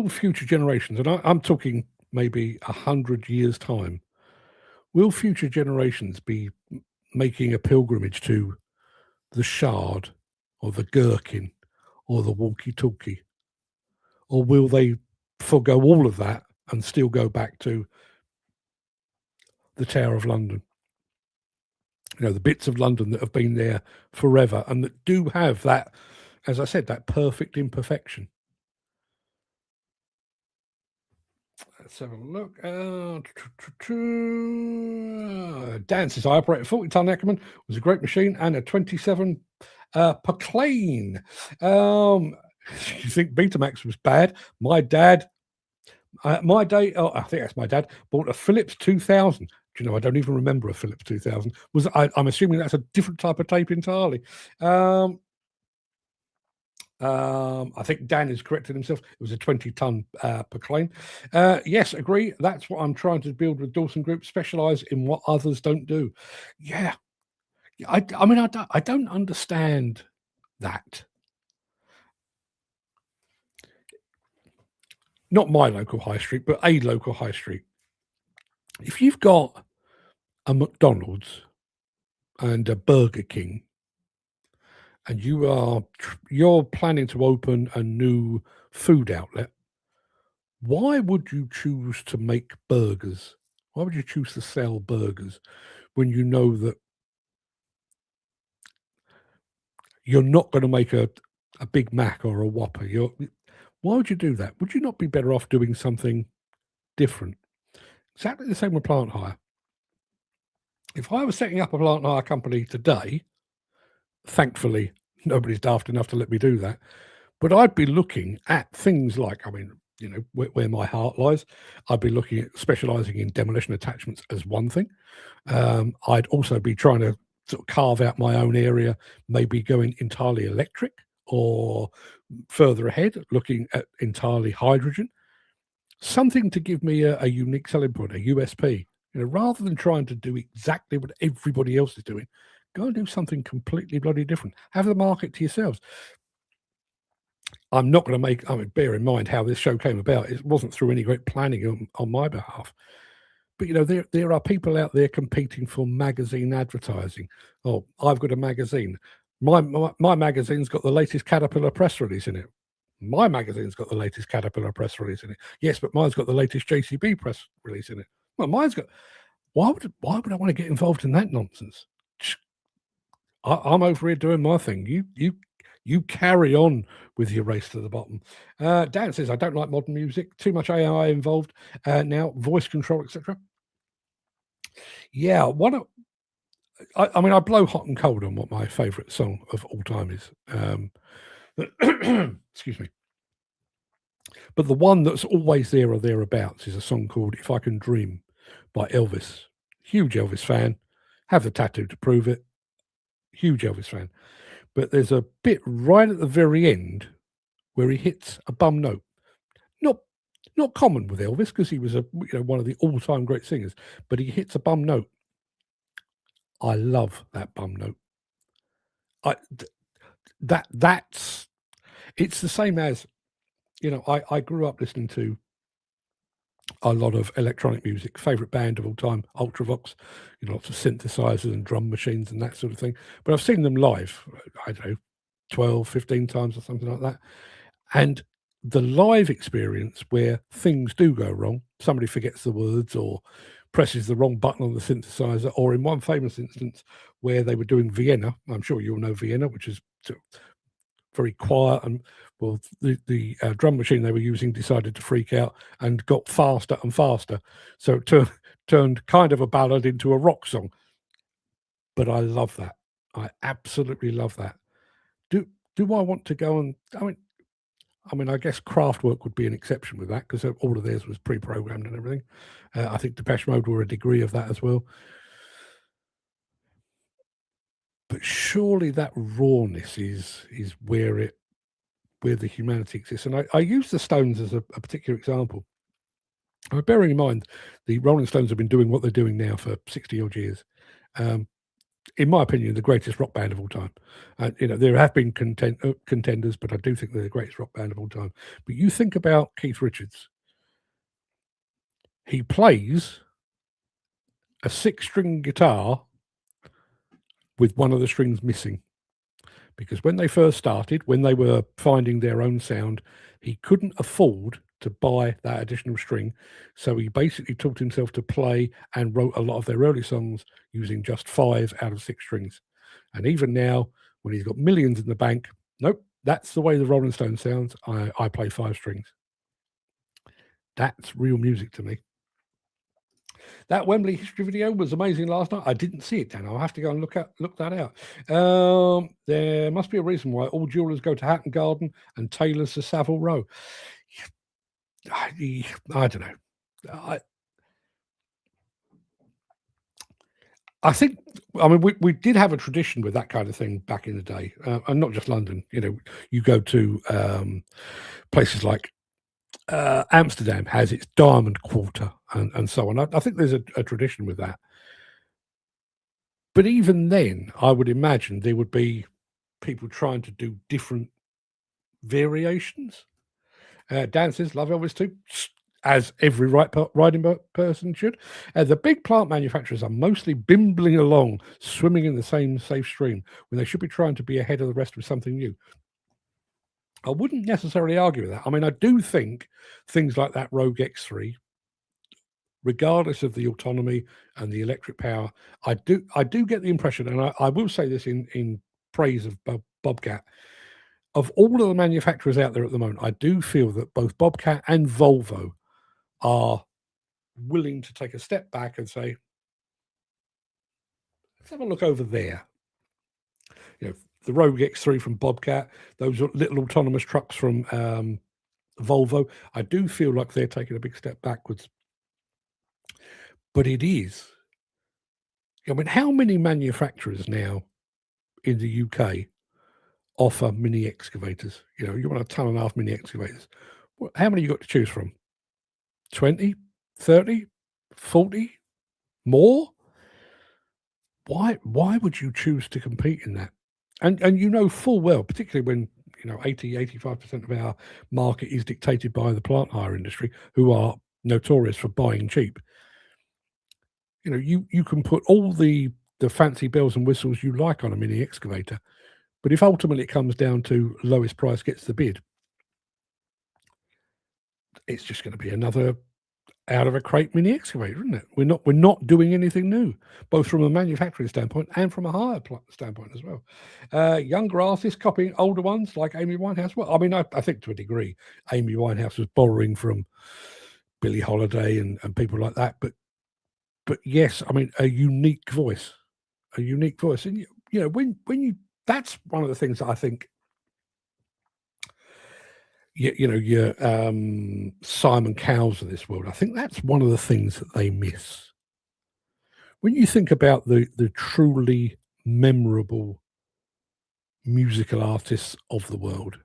[SPEAKER 1] future generations, and I'm talking maybe 100 years' time, will future generations be making a pilgrimage to the Shard or the Gherkin or the walkie-talkie? Or will they forgo all of that and still go back to the Tower of London? The bits of London that have been there forever and that do have that, as I said, that perfect imperfection. Let's have a look. Dan says, I operated a 40-ton Ackerman. It was a great machine and a 27 Paclane. You think Betamax was bad? My dad, I think that's my dad, bought a Philips 2000. Do you know, I don't even remember a Philips 2000. I'm assuming that's a different type of tape entirely. I think Dan has corrected himself. It was a 20-ton Paclane. Yes, agree. That's what I'm trying to build with Dawson Group. Specialize in what others don't do. Yeah, I mean, I don't understand that. Not my local high street, but a local high street. If you've got a McDonald's and a Burger King, and you're planning to open a new food outlet, why would you choose to make burgers? Why would you choose to sell burgers when you know that you're not going to make a Big Mac or a Whopper? Why would you do that? Would you not be better off doing something different? Exactly the same with plant hire. If I was setting up a plant hire company today, thankfully, nobody's daft enough to let me do that, but I'd be looking at things like, I mean, where my heart lies, I'd be looking at specializing in demolition attachments as one thing. I'd also be trying to sort of carve out my own area, maybe going entirely electric, or further ahead, looking at entirely hydrogen. Something to give me a unique selling point, a USP. Rather than trying to do exactly what everybody else is doing, go and do something completely bloody different. Have the market to yourselves. I'm not going to bear in mind how this show came about. It wasn't through any great planning on my behalf. But, there are people out there competing for magazine advertising. Oh, I've got a magazine. My magazine's got the latest Caterpillar press release in it. My magazine's got the latest Caterpillar press release in it. Yes, but mine's got the latest JCB press release in it. Well, mine's got... Why would I want to get involved in that nonsense? I'm over here doing my thing. You carry on with your race to the bottom. Dan says, I don't like modern music. Too much AI involved now, voice control, etc. Yeah, I mean, I blow hot and cold on what my favourite song of all time is. Excuse me. But the one that's always there or thereabouts is a song called If I Can Dream by Elvis. Huge Elvis fan. Have the tattoo to prove it. Huge Elvis fan. But there's a bit right at the very end where he hits a bum note. Not common with Elvis because he was one of the all-time great singers, but he hits a bum note. I love that bum note. That's It's the same as, I grew up listening to a lot of electronic music. Favorite band of all time, Ultravox, lots of synthesizers and drum machines and that sort of thing. But I've seen them live, I don't know, 12, 15 times or something like that. And the live experience where things do go wrong, somebody forgets the words or presses the wrong button on the synthesizer, or in one famous instance where they were doing Vienna, I'm sure you'll know Vienna, which is very quiet, and well, the drum machine they were using decided to freak out and got faster and faster, so it turned kind of a ballad into a rock song. But I love that. I absolutely love that. Do I want to go and I guess Kraftwerk would be an exception with that, because all of theirs was pre-programmed and everything. I think Depeche Mode were a degree of that as well. But surely that rawness is where the humanity exists. And I use the Stones as a particular example. Bearing in mind, the Rolling Stones have been doing what they're doing now for 60 odd years. In my opinion, the greatest rock band of all time. There have been contenders, but I do think they're the greatest rock band of all time. But you think about Keith Richards. He plays a 6-string guitar with one of the strings missing. Because when they first started, when they were finding their own sound, he couldn't afford to buy that additional string. So he basically taught himself to play and wrote a lot of their early songs using just 5 out of 6 strings. And even now, when he's got millions in the bank, nope, that's the way the Rolling Stones sounds. I play 5 strings. That's real music to me. That Wembley history video was amazing last night. I didn't see it, Dan. I'll have to go and look that out. There must be a reason why all jewelers go to Hatton Garden and tailors to Savile Row. I don't know. I think, we did have a tradition with that kind of thing back in the day, and not just London. You go to places like Amsterdam has its diamond quarter and so on. I think there's a tradition with that. But even then, I would imagine there would be people trying to do different variations. Dan says, love Elvis too, as every riding person should. The big plant manufacturers are mostly bimbling along, swimming in the same safe stream, when they should be trying to be ahead of the rest with something new. I wouldn't necessarily argue with that. I do think things like that Rogue X3, regardless of the autonomy and the electric power, I do get the impression, and I will say this in praise of Bobcat, of all of the manufacturers out there at the moment, I do feel that both Bobcat and Volvo are willing to take a step back and say, let's have a look over there. The Rogue X3 from Bobcat, those little autonomous trucks from Volvo, I do feel like they're taking a big step backwards. But it is. How many manufacturers now in the UK offer mini excavators? You want a 1.5 ton mini excavators. How many you got to choose from? 20, 30, 40, more? Why would you choose to compete in that? And full well, particularly when 80-85% of our market is dictated by the plant hire industry, who are notorious for buying cheap. You can put all the fancy bells and whistles you like on a mini excavator, but if ultimately it comes down to lowest price gets the bid, it's just going to be another out of a crate mini excavator, isn't it? We're not doing anything new, both from a manufacturing standpoint and from a hire standpoint as well. Younger artists copying older ones like Amy Winehouse. Well, I think to a degree, Amy Winehouse was borrowing from Billie Holiday and people like that. But yes, a unique voice, and when you, that's one of the things that I think. Your Simon Cowells of this world, I think that's one of the things that they miss. When you think about the truly memorable musical artists of the world,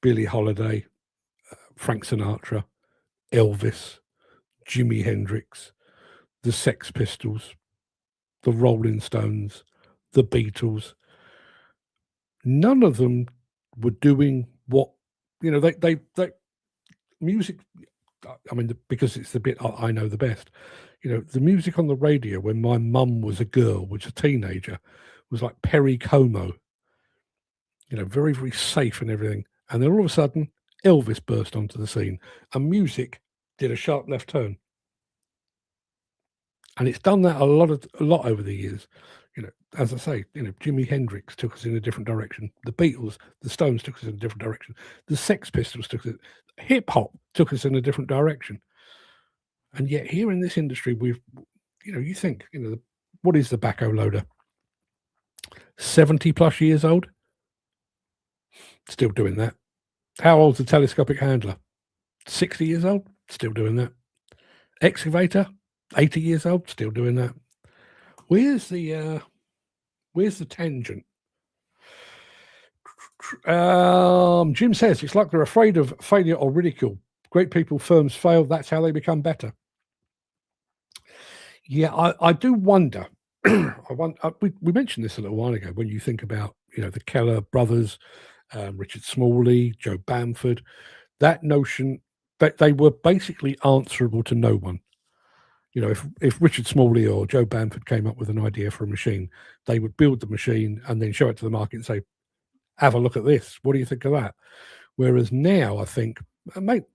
[SPEAKER 1] Billie Holiday, Frank Sinatra, Elvis, Jimi Hendrix, the Sex Pistols, the Rolling Stones, the Beatles, none of them were doing what, they music. I mean, because it's the bit I know the best. The music on the radio when my mum was a girl, was a teenager, was like Perry Como. Very, very safe and everything. And then all of a sudden, Elvis burst onto the scene, and music did a sharp left turn. And it's done that a lot over the years. As I say, Jimi Hendrix took us in a different direction. The Beatles, the Stones took us in a different direction. The Sex Pistols took us. Hip hop took us in a different direction. And yet, here in this industry, we've, you think, what is the backhoe loader? 70 plus years old, still doing that. How old's the telescopic handler? 60 years old, still doing that. Excavator, 80 years old, still doing that. Where's the tangent? Jim says it's like they're afraid of failure or ridicule. Great people, firms fail. That's how they become better. Yeah, I do wonder. We mentioned this a little while ago. When you think about the Keller brothers, Richard Smalley, Joe Bamford, that notion that they were basically answerable to no one. If Richard Smalley or Joe Bamford came up with an idea for a machine, they would build the machine and then show it to the market and say, have a look at this. What do you think of that? Whereas now, I think,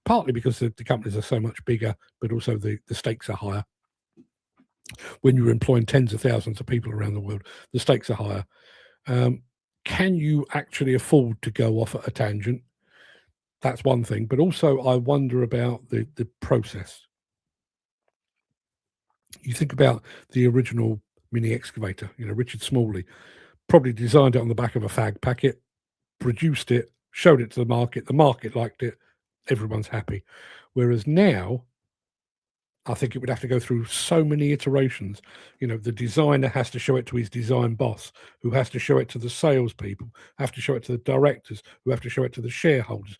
[SPEAKER 1] partly because the companies are so much bigger, but also the stakes are higher. When you're employing tens of thousands of people around the world, the stakes are higher. Can you actually afford to go off at a tangent? That's one thing. But also, I wonder about the process. You think about the original mini excavator, Richard Smalley probably designed it on the back of a fag packet, produced it, showed it to the market liked it, everyone's happy. Whereas now, I think it would have to go through so many iterations. The designer has to show it to his design boss, who has to show it to the salespeople, have to show it to the directors, who have to show it to the shareholders,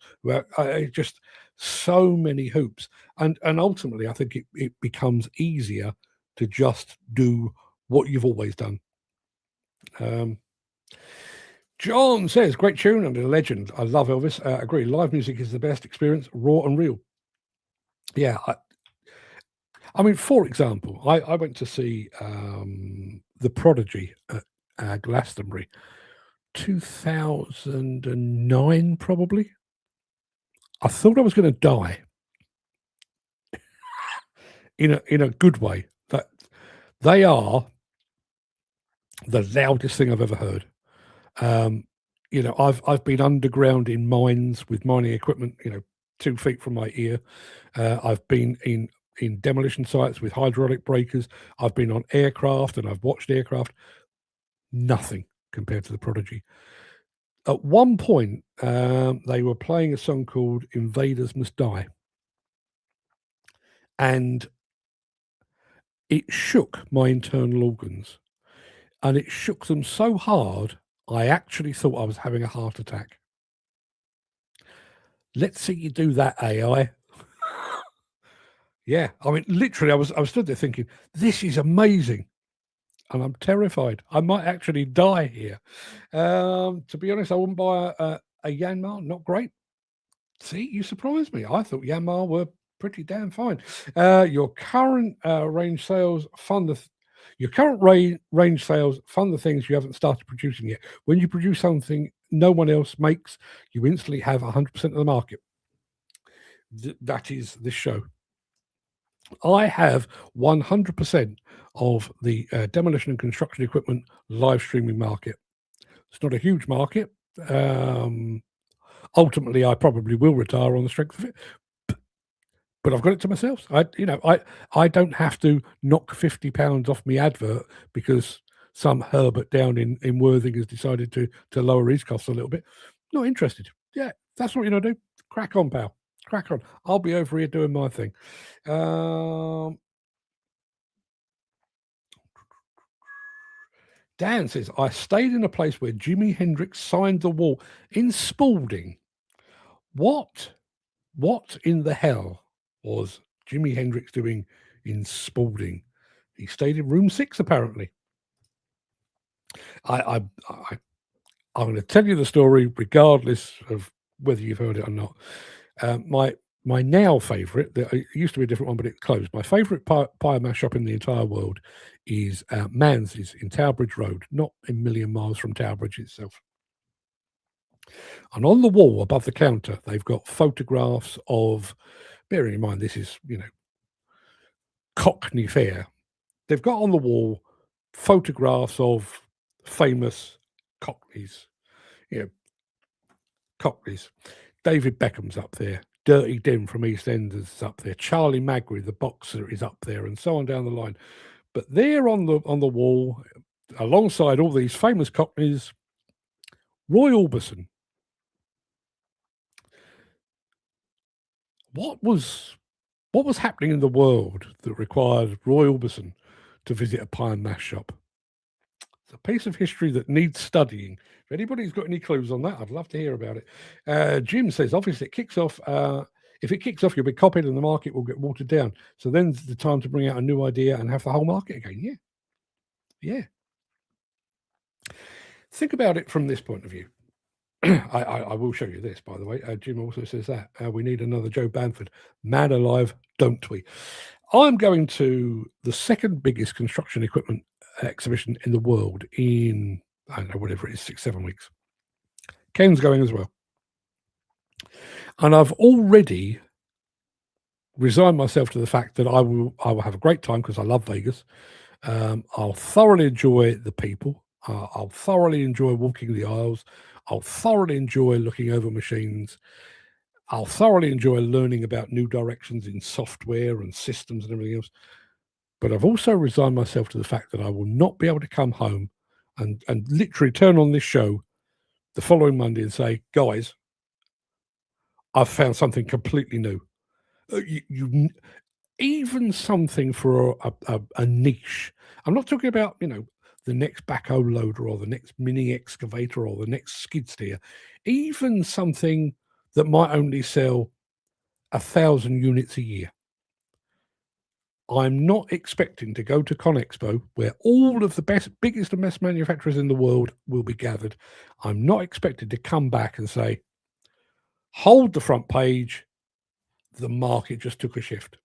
[SPEAKER 1] just so many hoops. And ultimately, I think it becomes easier to just do what you've always done. John says, great tune and a legend. I love Elvis. Agree. Live music is the best experience, raw and real. Yeah. I mean, for example, I went to see The Prodigy at Glastonbury, 2009, probably. I thought I was going to die in a good way. That they are the loudest thing I've ever heard. I've been underground in mines with mining equipment, 2 feet from my ear. I've been in demolition sites with hydraulic breakers. I've been on aircraft and I've watched aircraft. Nothing compared to The Prodigy. At one point, they were playing a song called Invaders Must Die. And it shook my internal organs. And it shook them so hard, I actually thought I was having a heart attack. Let's see you do that, AI. Yeah, I mean, literally, I was stood there thinking, this is amazing. And I'm terrified. I might actually die here. To be honest, I wouldn't buy a Yanmar. Not great. See, you surprised me. I thought Yanmar were pretty damn fine. Your current range sales fund the range sales fund the things you haven't started producing yet. When you produce something no one else makes, you instantly have 100% of the market. That is this show. I have 100% of the demolition and construction equipment live streaming market. It's not a huge market. Ultimately, I probably will retire on the strength of it, but I've got it to myself. I don't have to knock £50 off my advert because some Herbert down in Worthing has decided to lower his costs a little bit. Not interested. Yeah, that's what you're gonna do. Crack on, pal. Crack on. I'll be over here doing my thing. Dan says, I stayed in a place where Jimi Hendrix signed the wall in Spalding. What in the hell was Jimi Hendrix doing in Spalding? He stayed in room 6, apparently. I'm going to tell you the story regardless of whether you've heard it or not. My now favourite, it used to be a different one, but it closed. My favourite pie mash shop in the entire world is Manzy's in Towbridge Road, not a million miles from Towbridge itself. And on the wall above the counter, they've got photographs of, bearing in mind this is, Cockney fare. They've got on the wall photographs of famous Cockneys. Cockneys. David Beckham's up there. Dirty Dim from EastEnders is up there. Charlie Magri, the boxer, is up there, and so on down the line. But there on the wall, alongside all these famous Cockneys, Roy Orbison. What was happening in the world that required Roy Orbison to visit a pie and mash shop? It's a piece of history that needs studying. If anybody's got any clues on that, I'd love to hear about it. Jim says, obviously, it kicks off. If it kicks off, you'll be copied and the market will get watered down. So then's the time to bring out a new idea and have the whole market again. Yeah. Think about it from this point of view. I will show you this, by the way. Jim also says that we need another Joe Bamford. Man alive, don't we? I'm going to the second biggest construction equipment exhibition in the world in, I don't know, whatever it is, 6-7 weeks. Ken's going as well. And I've already resigned myself to the fact that I will have a great time because I love Vegas. I'll thoroughly enjoy the people. I'll thoroughly enjoy walking the aisles. I'll thoroughly enjoy looking over machines. I'll thoroughly enjoy learning about new directions in software and systems and everything else. But I've also resigned myself to the fact that I will not be able to come home and literally turn on this show the following Monday and say, guys, I've found something completely new. Even something for a niche. I'm not talking about, the next backhoe loader or the next mini excavator or the next skid steer. Even something that might only sell 1,000 units a year. I'm not expecting to go to ConExpo where all of the biggest and best manufacturers in the world will be gathered. I'm not expected to come back and say, hold the front page, the market just took a shift.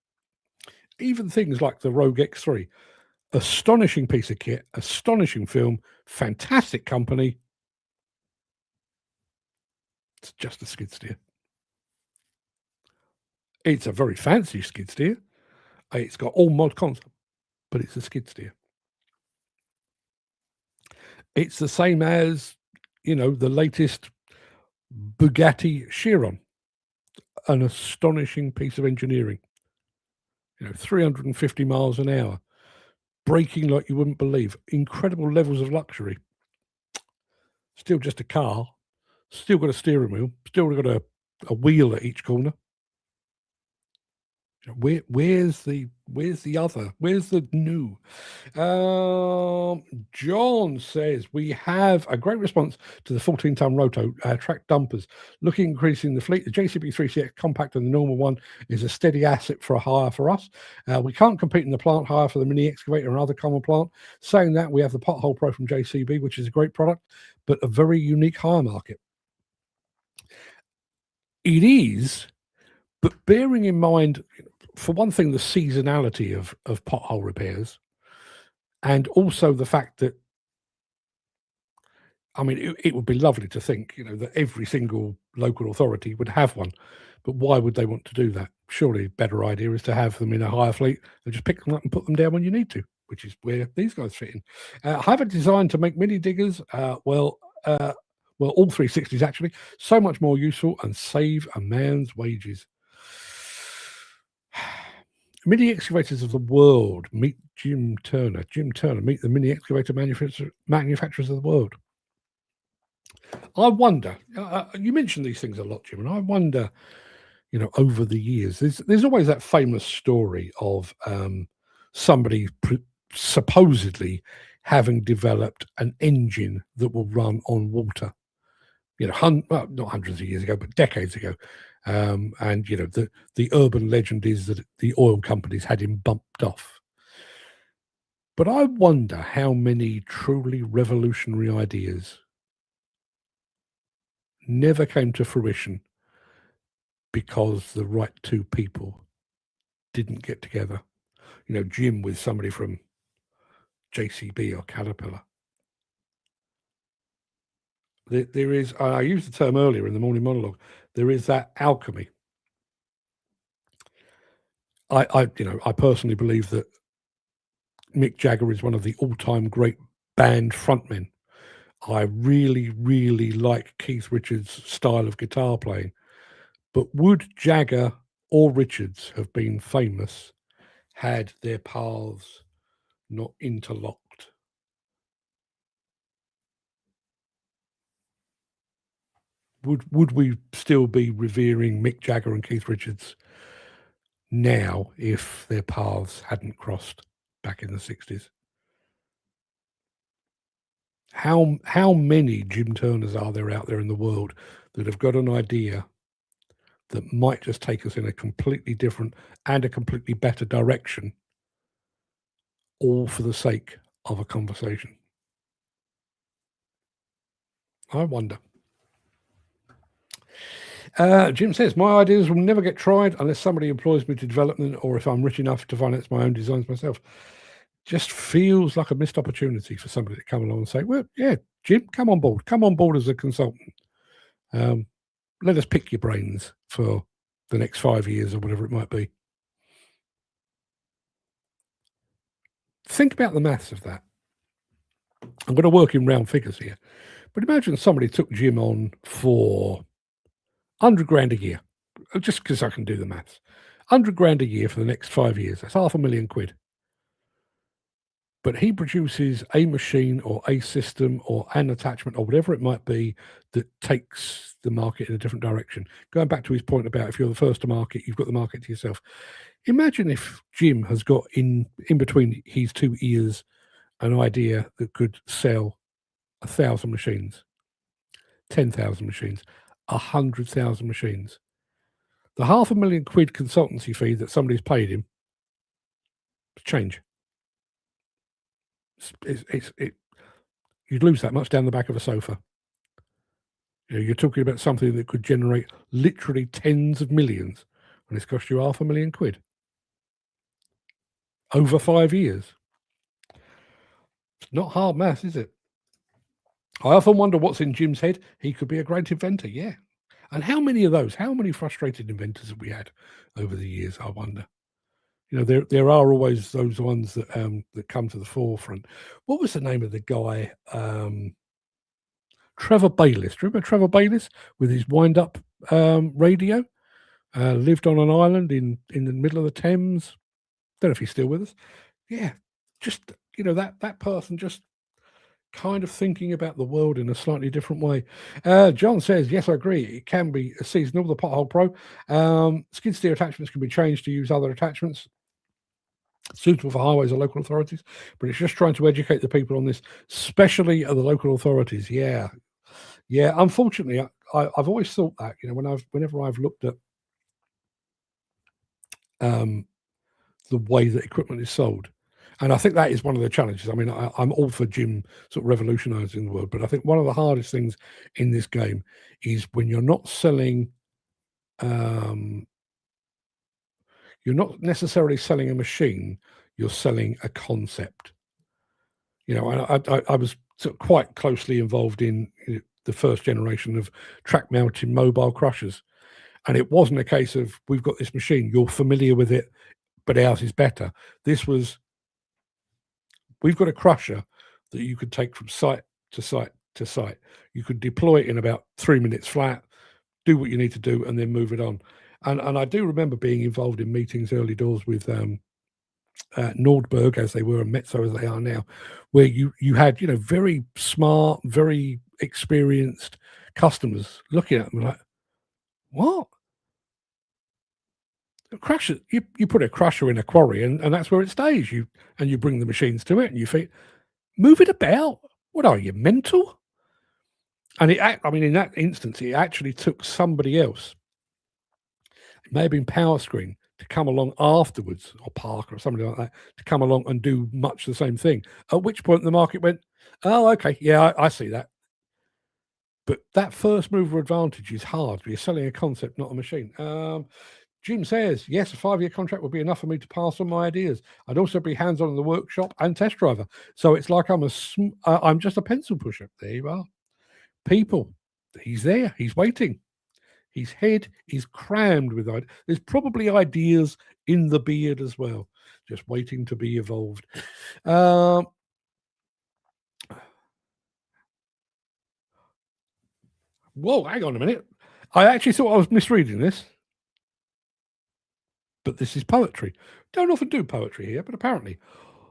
[SPEAKER 1] Even things like the Rogue X3, astonishing piece of kit, astonishing film, fantastic company. It's just a skid steer. It's a very fancy skid steer. It's got all mod cons, but it's a skid steer. It's the same as, the latest Bugatti Chiron. An astonishing piece of engineering. 350 miles an hour. Braking like you wouldn't believe. Incredible levels of luxury. Still just a car. Still got a steering wheel. Still got a wheel at each corner. Where's the other? Where's the new? John says we have a great response to the 14-ton roto track dumpers. Looking at increasing the fleet, the JCB 3CX compact and the normal one is a steady asset for a hire for us. We can't compete in the plant hire for the mini excavator and other common plant. Saying that, we have the Pothole Pro from JCB, which is a great product, but a very unique hire market. It is, but bearing in mind, for one thing, the seasonality of pothole repairs, and also the fact that, it would be lovely to think, that every single local authority would have one, but why would they want to do that? Surely a better idea is to have them in a hire fleet and just pick them up and put them down when you need to, which is where these guys fit in. Have a design to make mini diggers. Well, all 360s actually, so much more useful and save a man's wages. Mini excavators of the world, meet Jim Turner. Jim Turner, meet the mini excavator manufacturers of the world. I wonder, you mentioned these things a lot, Jim, and I wonder, over the years, there's always that famous story of somebody supposedly having developed an engine that will run on water. Not hundreds of years ago, but decades ago. And the urban legend is that the oil companies had him bumped off. But I wonder how many truly revolutionary ideas never came to fruition because the right two people didn't get together. Jim with somebody from JCB or Caterpillar. There is, I used the term earlier in the morning monologue, there is that alchemy. I personally believe that Mick Jagger is one of the all-time great band frontmen. I really, really like Keith Richards' style of guitar playing. But would Jagger or Richards have been famous had their paths not interlocked? Would we still be revering Mick Jagger and Keith Richards now if their paths hadn't crossed back in the 60s? How many Jim Turners are there out there in the world that have got an idea that might just take us in a completely different and a completely better direction, all for the sake of a conversation? I wonder. Jim says, my ideas will never get tried unless somebody employs me to develop them, or if I'm rich enough to finance my own designs myself. Just feels like a missed opportunity for somebody to come along and say, well, yeah, Jim, come on board as a consultant. Let us pick your brains for the next 5 years or whatever it might be. Think about the maths of that. I'm going to work in round figures here, but imagine somebody took Jim on for 100 grand a year, just because I can do the maths. 100 grand a year for the next 5 years. That's £500,000. But he produces a machine or a system or an attachment or whatever it might be that takes the market in a different direction. Going back to his point about if you're the first to market, you've got the market to yourself. Imagine if Jim has got in between his two ears an idea that could sell 1,000 machines, 10,000 machines, 100,000 machines. The £500,000 consultancy fee that somebody's paid him, change. You'd lose that much down the back of a sofa. You're talking about something that could generate literally tens of millions, and it's cost you £500,000 over 5 years. It's not hard math, is it? I often wonder what's in Jim's head. He could be a great inventor, yeah. And how many of those? How many frustrated inventors have we had over the years? I wonder. There are always those ones that that come to the forefront. What was the name of the guy? Trevor Bayliss. Do you remember Trevor Bayliss with his wind-up radio? Lived on an island in the middle of the Thames. Don't know if he's still with us. Yeah, just that person just kind of thinking about the world in a slightly different way. John says, yes, I agree. It can be seasonal. The Pothole Pro skid steer attachments can be changed to use other attachments suitable for highways or local authorities, but it's just trying to educate the people on this, especially the local authorities. Yeah. Unfortunately, I've always thought that whenever I've looked at the way that equipment is sold, and I think that is one of the challenges. I mean, I'm all for Jim sort of revolutionising the world, but I think one of the hardest things in this game is when you're not selling. You're not necessarily selling a machine, you're selling a concept. I was sort of quite closely involved in the first generation of track-mounted mobile crushers. And it wasn't a case of, we've got this machine, you're familiar with it, but ours is better. This was, we've got a crusher that you could take from site to site to site. You could deploy it in about 3 minutes flat, do what you need to do, and then move it on. And I do remember being involved in meetings early doors with Nordberg, as they were, and Metso as they are now, where you had very smart, very experienced customers looking at them like, what? A crusher? You put a crusher in a quarry, and that's where it stays. You bring the machines to it, and you think, move it about. What are you, mental? And in that instance, it actually took somebody else. It may have been Power Screen to come along afterwards, or Parker or somebody like that, to come along and do much the same thing. At which point the market went, oh, okay, yeah, I see that. But that first mover advantage is hard. You're selling a concept, not a machine. Jim says, yes, a 5-year contract would be enough for me to pass on my ideas. I'd also be hands-on in the workshop and test driver. So it's like I'm just a pencil pusher. There you are. People, he's there. He's waiting. His head is crammed with ideas. There's probably ideas in the beard as well, just waiting to be evolved. Whoa, hang on a minute. I actually thought I was misreading this. But this is poetry. Don't often do poetry here, but apparently.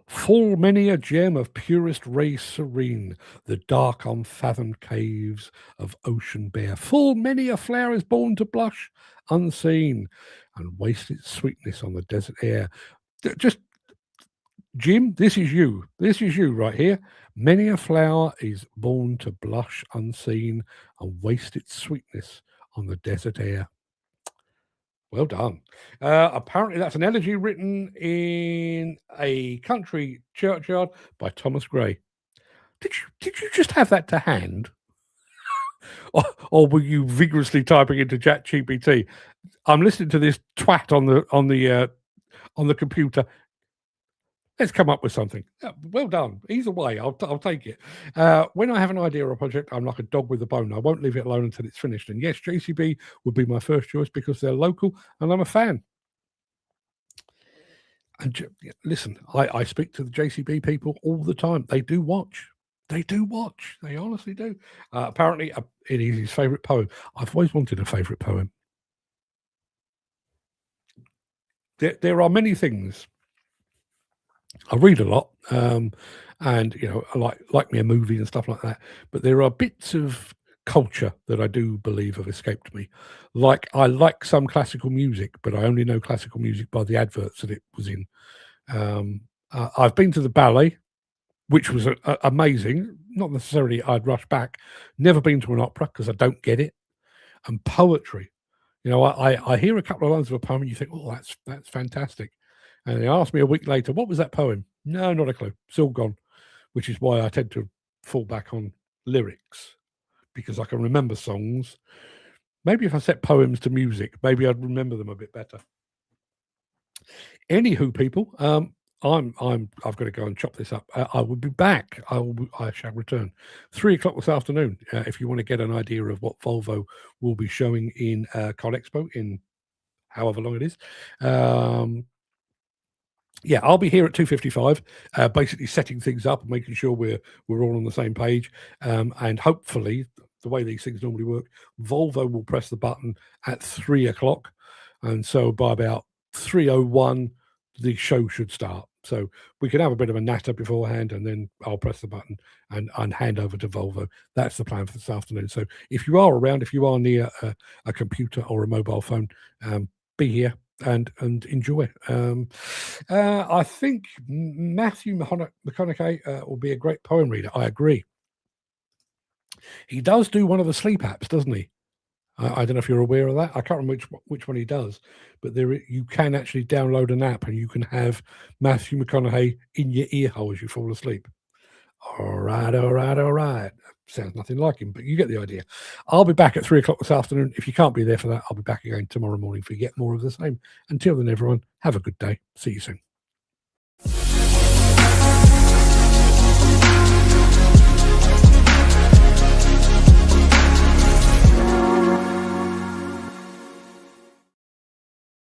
[SPEAKER 1] Full many a gem of purest ray serene, the dark unfathomed caves of ocean bare. Full many a flower is born to blush unseen, and waste its sweetness on the desert air. Just, Jim, this is you. This is you right here. Many a flower is born to blush unseen, and waste its sweetness on the desert air. Well done. Apparently, that's an elegy written in a country churchyard by Thomas Gray. Did you just have that to hand, or were you vigorously typing into ChatGPT? I'm listening to this twat on the computer. Let's come up with something. Well done. Either way, I'll take it. When I have an idea or a project, I'm like a dog with a bone. I won't leave it alone until it's finished. And yes, JCB would be my first choice because they're local and I'm a fan. And listen, I speak to the JCB people all the time. They do watch. They do watch. They honestly do. Apparently, it is his favourite poem. I've always wanted a favourite poem. There are many things. I read a lot, and I like me a movie and stuff like that. But there are bits of culture that I do believe have escaped me. Like I like some classical music, but I only know classical music by the adverts that it was in. I've been to the ballet, which was amazing. Not necessarily I'd rush back. Never been to an opera because I don't get it. And poetry, I hear a couple of lines of a poem and you think, oh, that's fantastic. And they asked me a week later, what was that poem? No, not a clue. It's all gone, which is why I tend to fall back on lyrics because I can remember songs. Maybe if I set poems to music, maybe I'd remember them a bit better. Anywho, people, I've got to go and chop this up. I will be back. I shall return 3:00 this afternoon. If you want to get an idea of what Volvo will be showing in Conexpo in however long it is. Yeah, I'll be here at 2:55, basically setting things up and making sure we're all on the same page. And hopefully, the way these things normally work, Volvo will press the button at 3:00, and so by about 3:01, the show should start. So we can have a bit of a natter beforehand, and then I'll press the button and hand over to Volvo. That's the plan for this afternoon. So if you are around, if you are near a computer or a mobile phone, be here and enjoy. I think Matthew McConaughey will be a great poem reader. I agree. He does do one of the sleep apps, doesn't he? I don't know if you're aware of that. I can't remember which one he does, but you can actually download an app and you can have Matthew McConaughey in your ear hole as you fall asleep. All right. Sounds nothing like him, but you get the idea. I'll be back at 3:00 this afternoon. If you can't be there for that, I'll be back again tomorrow morning for yet more of the same. Until then, everyone, have a good day. See you soon.